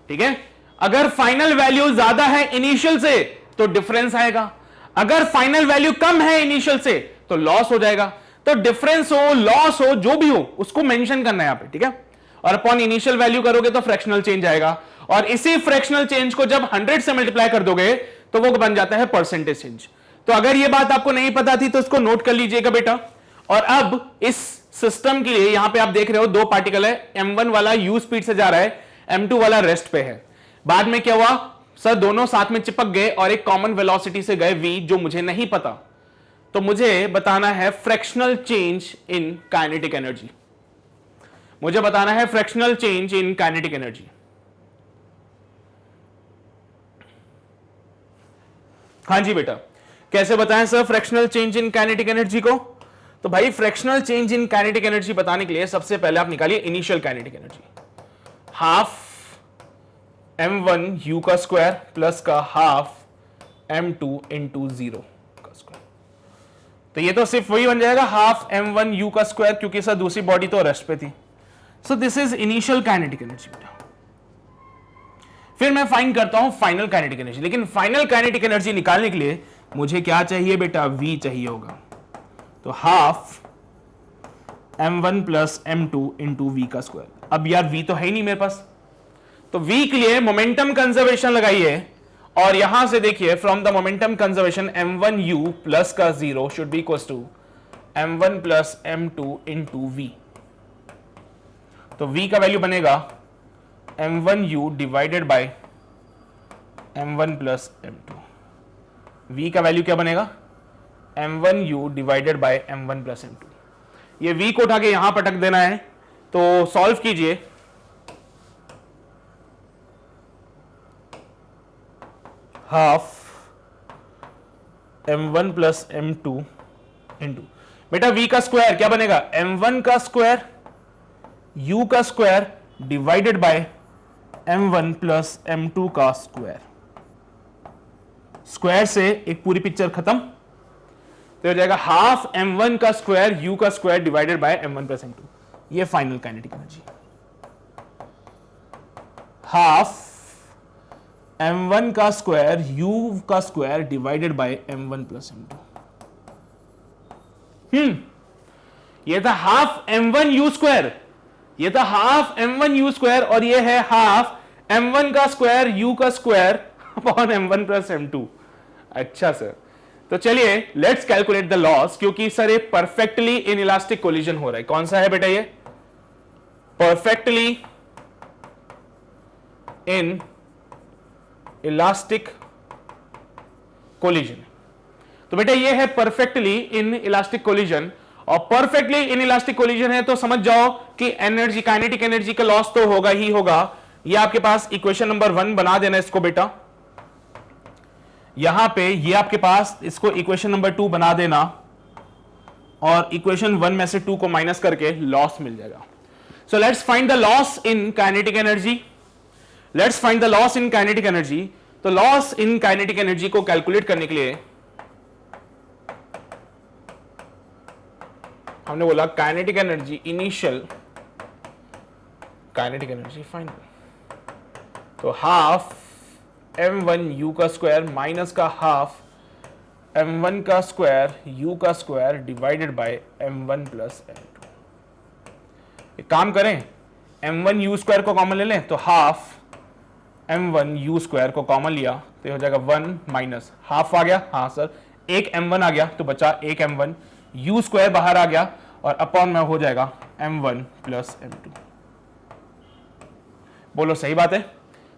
ठीक है, अगर फाइनल वैल्यू ज्यादा है इनिशियल से तो डिफरेंस आएगा, अगर फाइनल वैल्यू कम है इनिशियल से तो लॉस हो जाएगा। तो डिफरेंस हो, लॉस हो, जो भी हो, उसको मेंशन करना है यहां पे, ठीक है। और अपॉन इनिशियल वैल्यू करोगे तो फ्रैक्शनल चेंज आएगा, और इसी फ्रैक्शनल चेंज को जब 100 से मल्टीप्लाई कर दोगे तो वो बन जाता है परसेंटेज चेंज। तो अगर ये बात आपको नहीं पता थी तो इसको नोट कर लीजिएगा बेटा। और अब इस सिस्टम के लिए यहां पे आप देख रहे हो दो पार्टिकल है, m1 वाला u स्पीड से जा रहा है, m2 वाला रेस्ट पे है। बाद में क्या हुआ सर, दोनों साथ में चिपक गए और एक कॉमन वेलोसिटी से गए v, जो मुझे नहीं पता। तो मुझे बताना है fractional change in kinetic energy. मुझे बताना है fractional change in kinetic energy. हाँ जी बेटा, कैसे बताएं sir fractional change in kinetic energy को? तो भाई fractional change in kinetic energy बताने के लिए सबसे पहले आप निकालिए initial kinetic energy, half m1 u का स्क्वायर प्लस का हाफ m2 इंटू 0 का स्क्वायर। तो ये तो सिर्फ वही बन जाएगा हाफ m1 u का स्क्वायर, क्योंकि सर दूसरी बॉडी तो रेस्ट पे थी। So this is initial kinetic energy बेटा। फिर मैं फाइंड करता हूं फाइनल काइनेटिक एनर्जी, लेकिन फाइनल काइनेटिक एनर्जी निकालने के लिए मुझे क्या चाहिए बेटा, v चाहिए होगा। तो half m1 plus m2 into v का स्क्वायर। अब यार v तो है ही नहीं मेरे पास, तो v के लिए मोमेंटम कंजर्वेशन लगाइए, और यहां से देखिए from the momentum conservation m1 u plus का 0 should be equal to m1 plus m2 into v. तो v का वैल्यू बनेगा m1 u divided by m1 plus m2। v का वैल्यू क्या बनेगा, m1 u divided by m1 plus m2। ये v को उठा के यहां पटक देना है, तो सॉल्व कीजिए। Half m1 plus m2 into बेटा v का स्क्वायर क्या बनेगा, m1 का स्क्वायर u का square divided by m1 plus m2 का स्क्वायर। स्क्वायर से एक पूरी पिक्चर खत्म, तो हो जाएगा हाफ m1 का स्क्वायर u का square divided by m1 plus m2। ये final kinetic energy, half m1 का स्क्वायर u का square divided by m1 plus m2। ये था हाफ m1 u स्क्वायर, ये था हाफ m1 u स्क्वायर, और ये है हाफ m1 का स्क्वायर u का square upon m1 plus m2। अच्छा सर, तो चलिए लेट्स कैलकुलेट द लॉस, क्योंकि सर ये परफेक्टली इन इलास्टिक कोलिजन हो रहा है। कौन सा है बेटा ये, परफेक्टली इन इलास्टिक कोलिजन। तो बेटा ये है परफेक्टली इन इलास्टिक कोलिजन, और परफेक्टली इन इलास्टिक कोलिजन है तो समझ जाओ कि एनर्जी, काइनेटिक एनर्जी का लॉस तो होगा ही होगा। ये आपके पास इक्वेशन नंबर 1 बना देना इसको बेटा, यहां पे ये आपके पास इसको इक्वेशन नंबर 2 बना देना, और इक्वेशन 1 में से 2 को माइनस करके लॉस मिल जाएगा। So let's find the loss in kinetic energy, let's find the loss in kinetic energy. तो लॉस इन काइनेटिक एनर्जी को कैलकुलेट करने के लिए हमने बोला kinetic energy initial, kinetic energy final. तो हाफ m1 u का स्क्वायर माइनस का हाफ m1 का स्क्वायर u का square divided by m1 plus m2। एक काम करें, m1 u स्क्वायर को कॉमन ले लें, तो हाफ m1 u स्क्वायर को कॉमन लिया तो हो जाएगा 1 माइनस हाफ आ गया, हाँ सर, एक m1 आ गया तो बचा एक m1, u स्क्वायर बाहर आ गया और अपॉन में हो जाएगा m1 प्लस m2। बोलो सही बात है,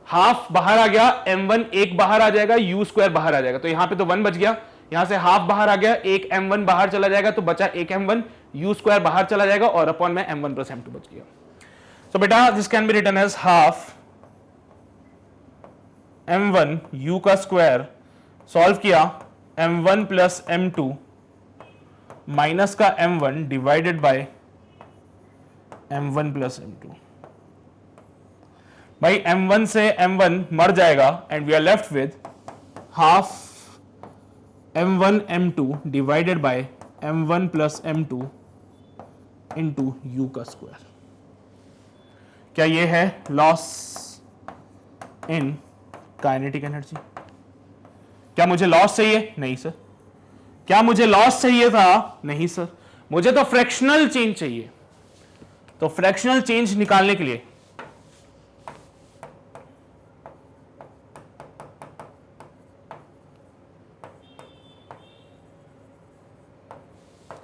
हाफ बाहर आ गया, m1 एक बाहर आ जाएगा, u स्क्वायर बाहर आ जाएगा, तो यहां पे तो 1 बच गया, यहां से हाफ बाहर आ गया, एक m1 बाहर चला जाएगा तो बचा एक m1, u स्क्वायर बाहर चला जाएगा और अपॉन में m1 प्लस m2 बच गया। सो बेटा this can be written as half m1 u का स्क्वायर, सॉल्व किया m1 प्लस m2 माइनस का m1 divided by m1 plus m2। भाई m1 से m1 मर जाएगा and we are left with half m1 m2 divided by m1 plus m2 into u का square. क्या ये है लॉस इन काइनेटिक एनर्जी? क्या मुझे लॉस चाहिए? नहीं सर। क्या मुझे लॉस चाहिए था? नहीं सर। मुझे तो फ्रैक्शनल चेंज चाहिए, तो फ्रैक्शनल चेंज निकालने के लिए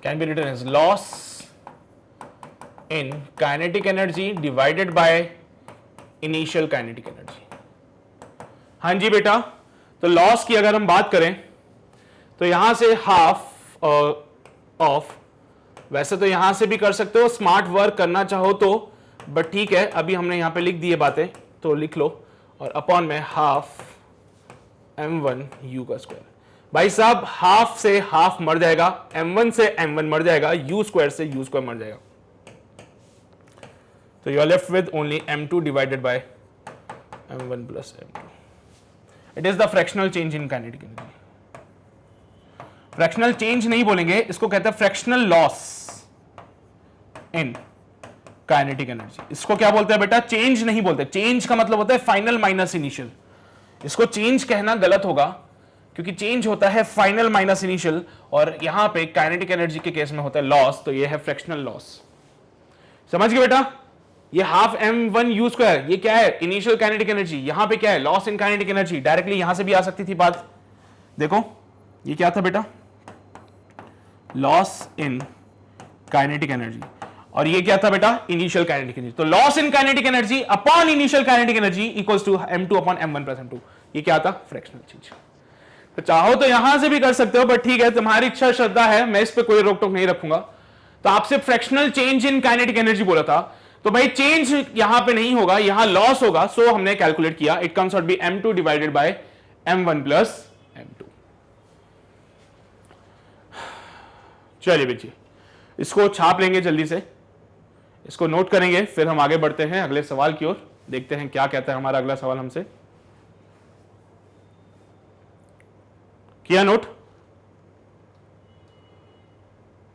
can be written as loss in kinetic energy divided by initial kinetic energy. हाँ जी बेटा, तो लॉस की अगर हम बात करें तो यहां से हाफ ऑफ, वैसे तो यहां से भी कर सकते हो, स्मार्ट वर्क करना चाहो तो, बट ठीक है अभी हमने यहां पे लिख दिए बातें तो लिख लो, और अपॉन में हाफ m1 u का स्क्वायर। भाई साहब हाफ से हाफ मर जाएगा, m1 से m1 मर जाएगा, u स्क्वायर से u स्क्वायर मर जाएगा, तो you are left with only m2 divided by m1 plus m2। It is the fractional change in kinetic energy. Fractional change नहीं बोलेंगे, इसको कहते हैं fractional loss in kinetic energy. इसको क्या बोलते हैं बेटा? चेंज नहीं बोलते, चेंज का मतलब होता है फाइनल माइनस इनिशियल। इसको चेंज कहना गलत होगा क्योंकि चेंज होता है फाइनल माइनस इनिशियल, और यहां पे काइनेटिक एनर्जी के केस में होता है लॉस, तो ये है फ्रैक्शनल लॉस। समझ गए बेटा? ये हाफ m1 u स्क्वायर, ये क्या है? Initial kinetic energy. यहां पे क्या है? Loss in kinetic energy. Directly यहां से भी आ सकती थी बात। देखो ये क्या था बेटा? लॉस इन काइनेटिक एनर्जी, और ये क्या था बेटा? Initial kinetic energy. तो loss in kinetic energy upon initial kinetic energy equals to m2 upon m1 plus m2। ये क्या था? Fractional change. तो चाहो तो यहां से भी कर सकते हो, बट ठीक है तुम्हारी इच्छा श्रद्धा है, मैं इस पे कोई रोक टोक नहीं रखूंगा। तो आपसे fractional change in kinetic energy बोला था, तो भाई चेंज यहां पे नहीं होगा, यहां लॉस होगा, सो हमने कैलकुलेट किया it comes out be m2 divided by m1 plus m2। चलिए बच्चे इसको छाप लेंगे जल्दी से, इसको नोट करेंगे, फिर हम आगे बढ़ते हैं अगले सवाल की ओर। देखते हैं क्या कहता है हमारा अगला सवाल हमसे। किया नोट?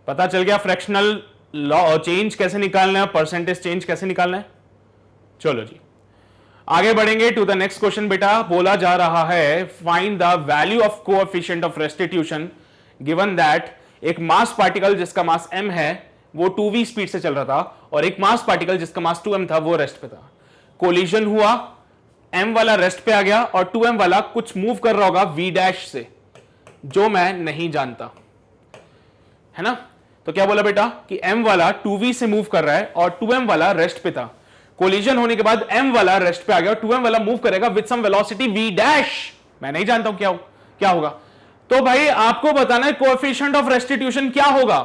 पता चल गया फ्रैक्शनल लॉ चेंज कैसे निकालना है, परसेंटेज चेंज कैसे निकालना है। चलो जी आगे बढ़ेंगे टू द नेक्स्ट क्वेश्चन। बेटा बोला जा रहा है find the value of coefficient of restitution given that एक मास पार्टिकल जिसका मास m है वो 2v स्पीड से चल रहा था, और एक मास पार्टिकल जिसका मास 2m था वो रेस्ट पे था। कोलिजन हुआ, m वाला रेस्ट पे आ गया और 2m वाला कुछ मूव कर रहा होगा v डैश से, जो मैं नहीं जानता, है ना। तो क्या बोला बेटा कि m वाला 2v से मूव कर रहा है और 2m वाला रेस्ट पे था। कोलिजन होने के बाद m वाला रेस्ट पे आ गया और 2m वाला मूव करेगा with some velocity v dash, मैं नहीं जानता हूं क्या होगा। तो भाई आपको बताना है कोएफिशिएंट ऑफ रेस्टिट्यूशन क्या होगा,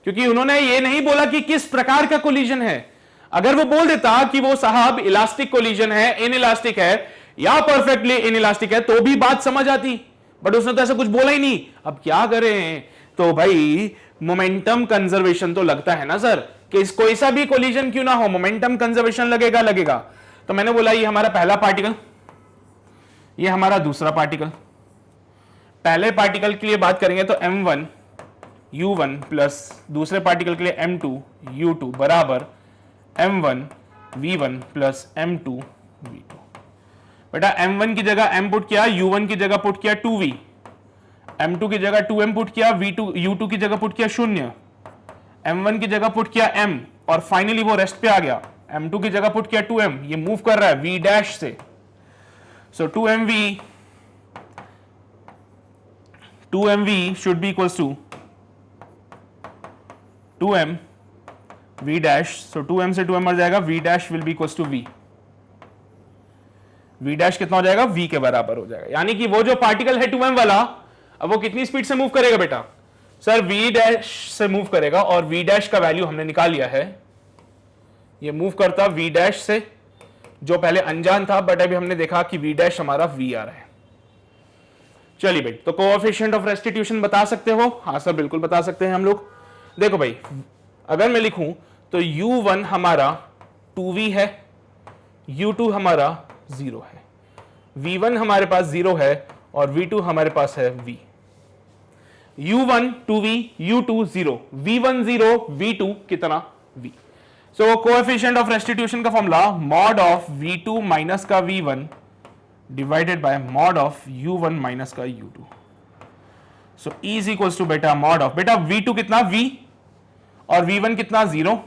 क्योंकि उन्होंने ये नहीं बोला कि किस प्रकार का कोलिजन है। अगर वो बोल देता कि वो साहब इलास्टिक कोलिजन है, इनइलास्टिक है या परफेक्टली इनइलास्टिक है, तो भी बात समझ आती, बट उसने तो ऐसा कुछ बोला ही नहीं। अब क्या करें? तो भाई मोमेंटम कंजर्वेशन तो लगता है ना सर, कि कोई सा भी कोलिजन क्यों ना हो मोमेंटम कंजर्वेशन लगेगा। तो मैंने बोला ये हमारा पहला पार्टिकल, ये हमारा दूसरा पार्टिकल। पहले पार्टिकल के लिए बात करेंगे तो m1 u1 प्लस दूसरे पार्टिकल के लिए m2 u2 बराबर m1 v1 plus m2 v2। बेटा m1 की जगह m पुट किया, u1 की जगह पुट किया 2v, m2 की जगह 2m पुट किया, v2 u2 की जगह पुट किया 0, m1 की जगह पुट किया m, और फाइनली वो रेस्ट पे आ गया। m2 की जगह पुट किया 2m, ये मूव कर रहा है v डैश से, सो 2mv should be equals to 2m v dash, so 2m से 2m मर जाएगा, v dash will be equals to v dash कितना हो जाएगा? v के बराबर हो जाएगा। यानी कि वो जो पार्टिकल है 2m वाला, अब वो कितनी स्पीड से मूव करेगा बेटा? सर v dash से मूव करेगा, और v dash का वैल्यू हमने निकाल लिया है। ये मूव करता v dash से, जो पहले अनजान था, बट अभी हमने देखा कि v dash हमारा v आ रहा है। चलिए भाई, तो कोएफिशिएंट ऑफ रेस्टिट्यूशन बता सकते हो? हाँ सर बिल्कुल बता सकते हैं हम लोग। देखो भाई अगर मैं लिखूं तो u1 हमारा 2v है, u2 हमारा 0 है, v1 हमारे पास 0 है और v2 हमारे पास है v। u1 2v, u2 0, v1 0, v2 कितना? v। So coefficient of restitution का formula mod of v2 minus का v1 divided by mod of u1 minus का u2। So E is equals to बेटा मॉड ऑफ, बेटा v2 कितना? v और v1 कितना 0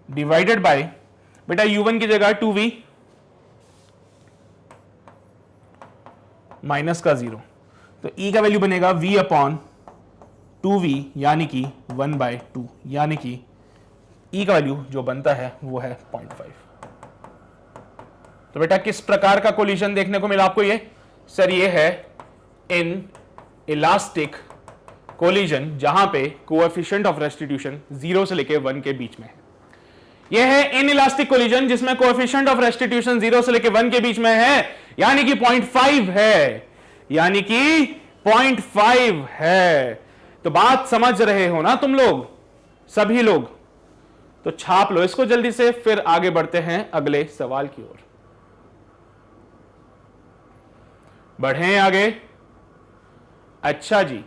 divided by बेटा u1 की जगह 2v माइनस का 0, तो e का वैल्यू बनेगा v अपॉन 2v यानी कि 1/2, यानी कि e का वैल्यू जो बनता है वो है 0.5। तो बेटा किस प्रकार का कोलिजन देखने को मिला आपको? ये सर ये है इन इलास्टिक कोलिजन जहां पे कोएफिशिएंट ऑफ रेस्टिट्यूशन 0 से लेके 1 के बीच में है। यह है इन इलास्टिक कोलिजन जिसमें कोएफिशिएंट ऑफ रेस्टिट्यूशन 0 से लेके 1 के बीच में है, यानी कि 0.5 है, यानी कि 0.5 है। तो बात समझ रहे हो ना तुम लोग, सभी लोग? तो छाप लो इसको जल्दी से, फिर आगे बढ़ते हैं अगले सवाल की ओर। बढ़ें आगे। अच्छा जी,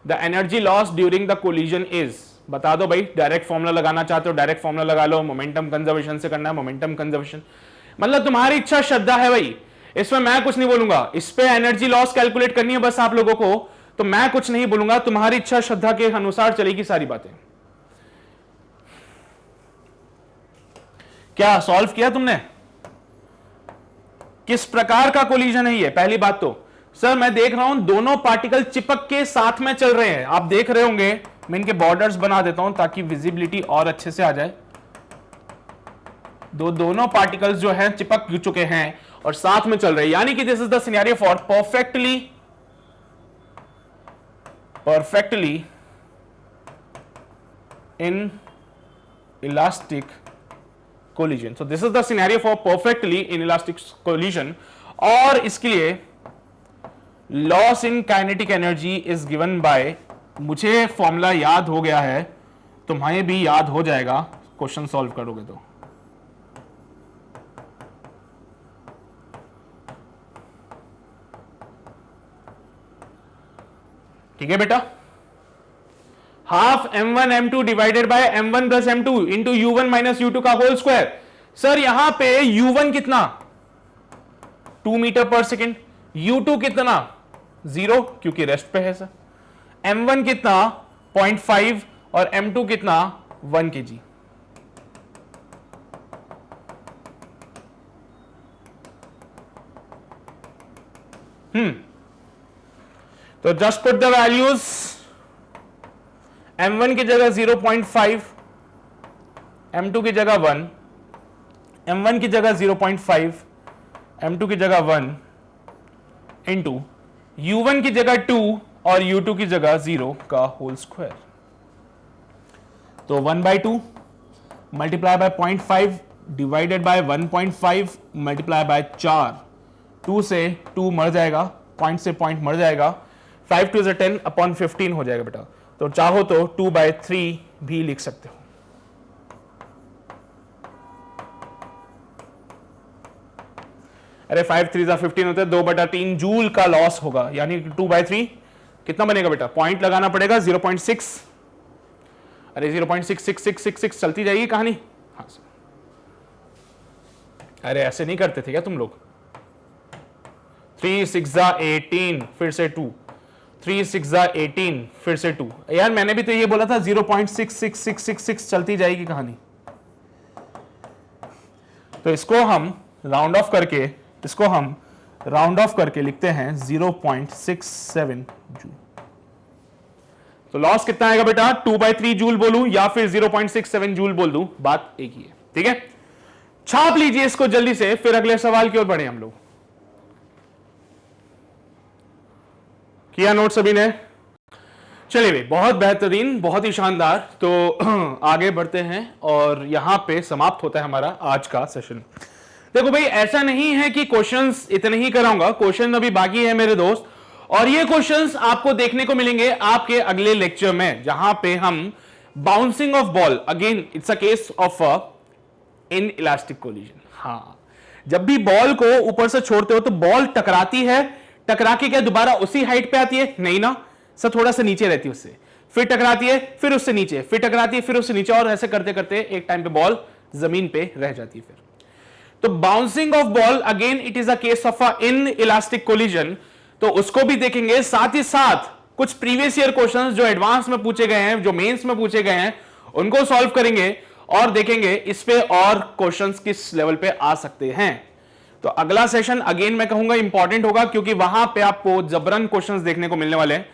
the energy loss during the collision is, बता दो भाई। डायरेक्ट फॉर्मूला लगाना चाहते हो डायरेक्ट फॉर्मूला लगा लो, मोमेंटम कंजर्वेशन से करना है मोमेंटम कंजर्वेशन, मतलब तुम्हारी इच्छा श्रद्धा है भाई, इसमें मैं कुछ नहीं बोलूंगा। इस पे एनर्जी लॉस कैलकुलेट करनी है बस आप लोगों को, तो मैं कुछ नहीं बोलूंगा, तुम्हारी इच्छा श्रद्धा के अनुसार चलेगी सारी बातें। क्या सॉल्व किया तुमने? किस प्रकार का कोलिजन है ये? पहली बात तो सर मैं देख रहा हूं दोनों पार्टिकल चिपक के साथ में चल रहे हैं, आप देख रहे होंगे। मैं इनके बॉर्डर्स बना देता हूं ताकि विजिबिलिटी और अच्छे से आ जाए। दोनों पार्टिकल्स जो हैं चिपक चुके हैं और साथ में चल रहे हैं, यानी कि this is the scenario for perfectly in elastic collision. So this is the scenario for perfectly in elastic collision, और इसके लिए loss in kinetic energy is given bye, मुझे फॉर्मूला याद हो गया है, तुम्हें भी याद हो जाएगा क्वेश्चन सॉल्व करोगे तो। ठीक है बेटा, half m1 m2 divided by m1 plus m2 into u1 minus u2 का होल स्क्वायर। सर यहां पे u1 कितना 2 मीटर पर सेकेंड, u2 कितना 0 क्योंकि रेस्ट पे है सर, m1 कितना 0.5 और m2 कितना 1 kg। तो just put the values, m1 की जगह 0.5, m2 की जगह 1, m1 की जगह 0.5, m2 की जगह 1 इंटू u1 की जगह 2 और u2 की जगह 0 का होल स्क्वायर। तो 1/2 multiply by 0.5 divided by 1.5 multiply by 4, 2 से 2 मर जाएगा, पॉइंट से पॉइंट मर जाएगा, 5 2 10 अपॉन 15 हो जाएगा बेटा। तो चाहो तो 2/3 भी लिख सकते हो। अरे 5 3 15 होते हैं, 2/3 जूल का लॉस होगा, यानी 2/3 कितना बनेगा बेटा? पॉइंट लगाना पड़ेगा 0.6, अरे 0.66666 चलती जाएगी कहानी। हाँ सर, अरे ऐसे नहीं करते थे क्या तुम लोग? 3 6 18 फिर से 2, 3 6 18 फिर से 2। यार मैंने भी तो ये बोला था 0.66666 चलती जाएगी कहानी। तो इसको हम राउंड ऑफ करके लिखते हैं 0.67 जूल। तो लॉस कितना आएगा बेटा? 2/3 जूल बोलूं या फिर 0.67 जूल बोल दूं, बात एक ही है। ठीक है, छाप लीजिए इसको जल्दी से, फिर अगले सवाल की ओर बढ़े हम लोग। किया नोट सभी ने? चलिए भाई, बहुत बेहतरीन, बहुत ही शानदार। तो आगे बढ़ते हैं और यहां पे समाप्त होता है हमारा आज का सेशन। देखो भाई, ऐसा नहीं है कि क्वेश्चंस इतने ही कराऊंगा, क्वेश्चन अभी बाकी है मेरे दोस्त, और ये क्वेश्चंस आपको देखने को मिलेंगे आपके अगले लेक्चर में, जहां पे हम bouncing off ball, again it's a case of in elastic collision. हाँ, जब भी बॉल को ऊपर से छोड़ते हो तो बॉल टकराती है, टकरा के क्या दोबारा उसी हाइट पे आती है? नहीं ना सर, थोड़ा सा नीचे रहती है उससे, फिर टकराती है, फिर उससे नीचे, फिर टकराती है, फिर उससे नीचे, और ऐसे करते करते एक टाइम पे बॉल जमीन पे रह जाती है। फिर तो bouncing off ball, again it is a case of a in elastic collision, तो उसको भी देखेंगे। साथ ही साथ कुछ प्रीवियस ईयर क्वेश्चंस जो एडवांस में पूछे गए हैं, जो मेंस में पूछे गए हैं, उनको सॉल्व करेंगे और देखेंगे इस पे और क्वेश्चंस किस लेवल पे आ सकते हैं। तो अगला सेशन अगेन मैं कहूंगा इंपॉर्टेंट होगा, क्योंकि वहां पे आपको जबरन क्वेश्चंस देखने को मिलने वाले हैं।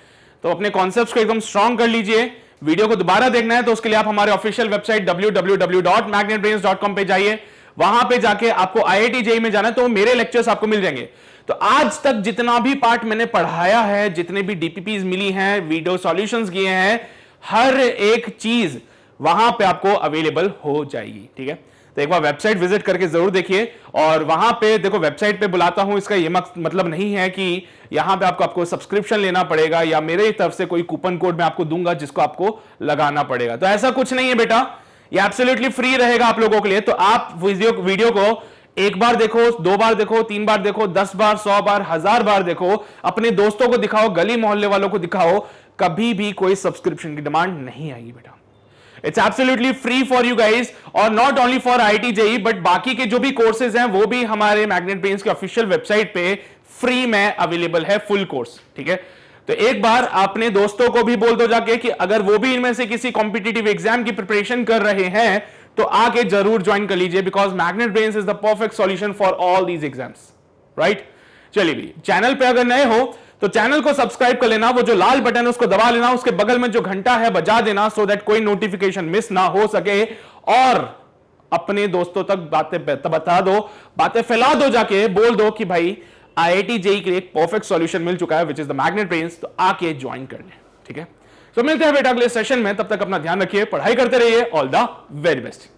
तो अपने कॉन्सेप्ट्स को एकदम स्ट्रांग कर लीजिए। वीडियो को दोबारा देखना है तो उसके लिए आप हमारे ऑफिशियल वेबसाइट www.magnetbrains.com पे जाइए। वहां पे जाके आपको IIT JEE में जाना है तो मेरे लेक्चर्स आपको मिल जाएंगे। तो आज तक जितना भी पार्ट मैंने पढ़ाया है, जितने भी DPPs मिली हैं, वीडियो सॉल्यूशंस किए हैं, हर एक चीज वहां पे आपको अवेलेबल हो जाएगी। ठीक है, तो एक बार वेबसाइट विजिट करके जरूर देखिए। और वहां पे देखो, वेबसाइट पे बुलाता हूं इसका ये मतलब नहीं है कि यहां पे आपको सब्सक्रिप्शन लेना पड़ेगा या मेरे तरफ से कोई कूपन कोड मैं आपको दूंगा जिसको आपको लगाना पड़ेगा। तो ऐसा कुछ नहीं है बेटा, ये एब्सोल्युटली फ्री रहेगा आप लोगों के लिए। तो आप वीडियो को एक बार देखो, 2 बार देखो, 3 बार देखो, 10 बार, 100 बार, 1000 बार देखो, अपने दोस्तों को दिखाओ, गली मोहल्ले वालों को दिखाओ, कभी भी कोई सब्सक्रिप्शन की डिमांड नहीं आएगी बेटा। It's absolutely free for you guys. और not only for IIT JEE but बाकी के जो भी कोर्सेज हैं वो भी हमारे मैग्नेट ब्रेन्स के ऑफिशियल वेबसाइट पे फ्री में अवेलेबल है, फुल कोर्स। ठीक है, तो एक बार अपने दोस्तों को भी बोल दो जाके कि अगर वो भी इनमें से किसी कॉम्पिटिटिव एग्जाम की प्रिपरेशन कर रहे हैं तो आके जरूर ज्वाइन कर लीजिए, because magnet brains is the perfect solution for all these exams, right. चलिए भी, चैनल पे अगर नए हो तो चैनल को सब्सक्राइब कर लेना, वो जो लाल बटन है उसको दबा लेना, उसके बगल में जो घंटा है बजा देना, सो दैट कोई नोटिफिकेशन मिस ना हो सके। और अपने दोस्तों तक बातें बता दो, बातें फैला दो, जाके बोल दो कि भाई IIT JEE के लिए एक परफेक्ट सॉल्यूशन मिल चुका है which is the magnet brains, तो आके ज्वाइन कर ले। ठीक है, तो मिलते हैं बेटा अगले सेशन में, तब तक अपना ध्यान रखिए, पढ़ाई करते रहिए, ऑल द वेरी बेस्ट।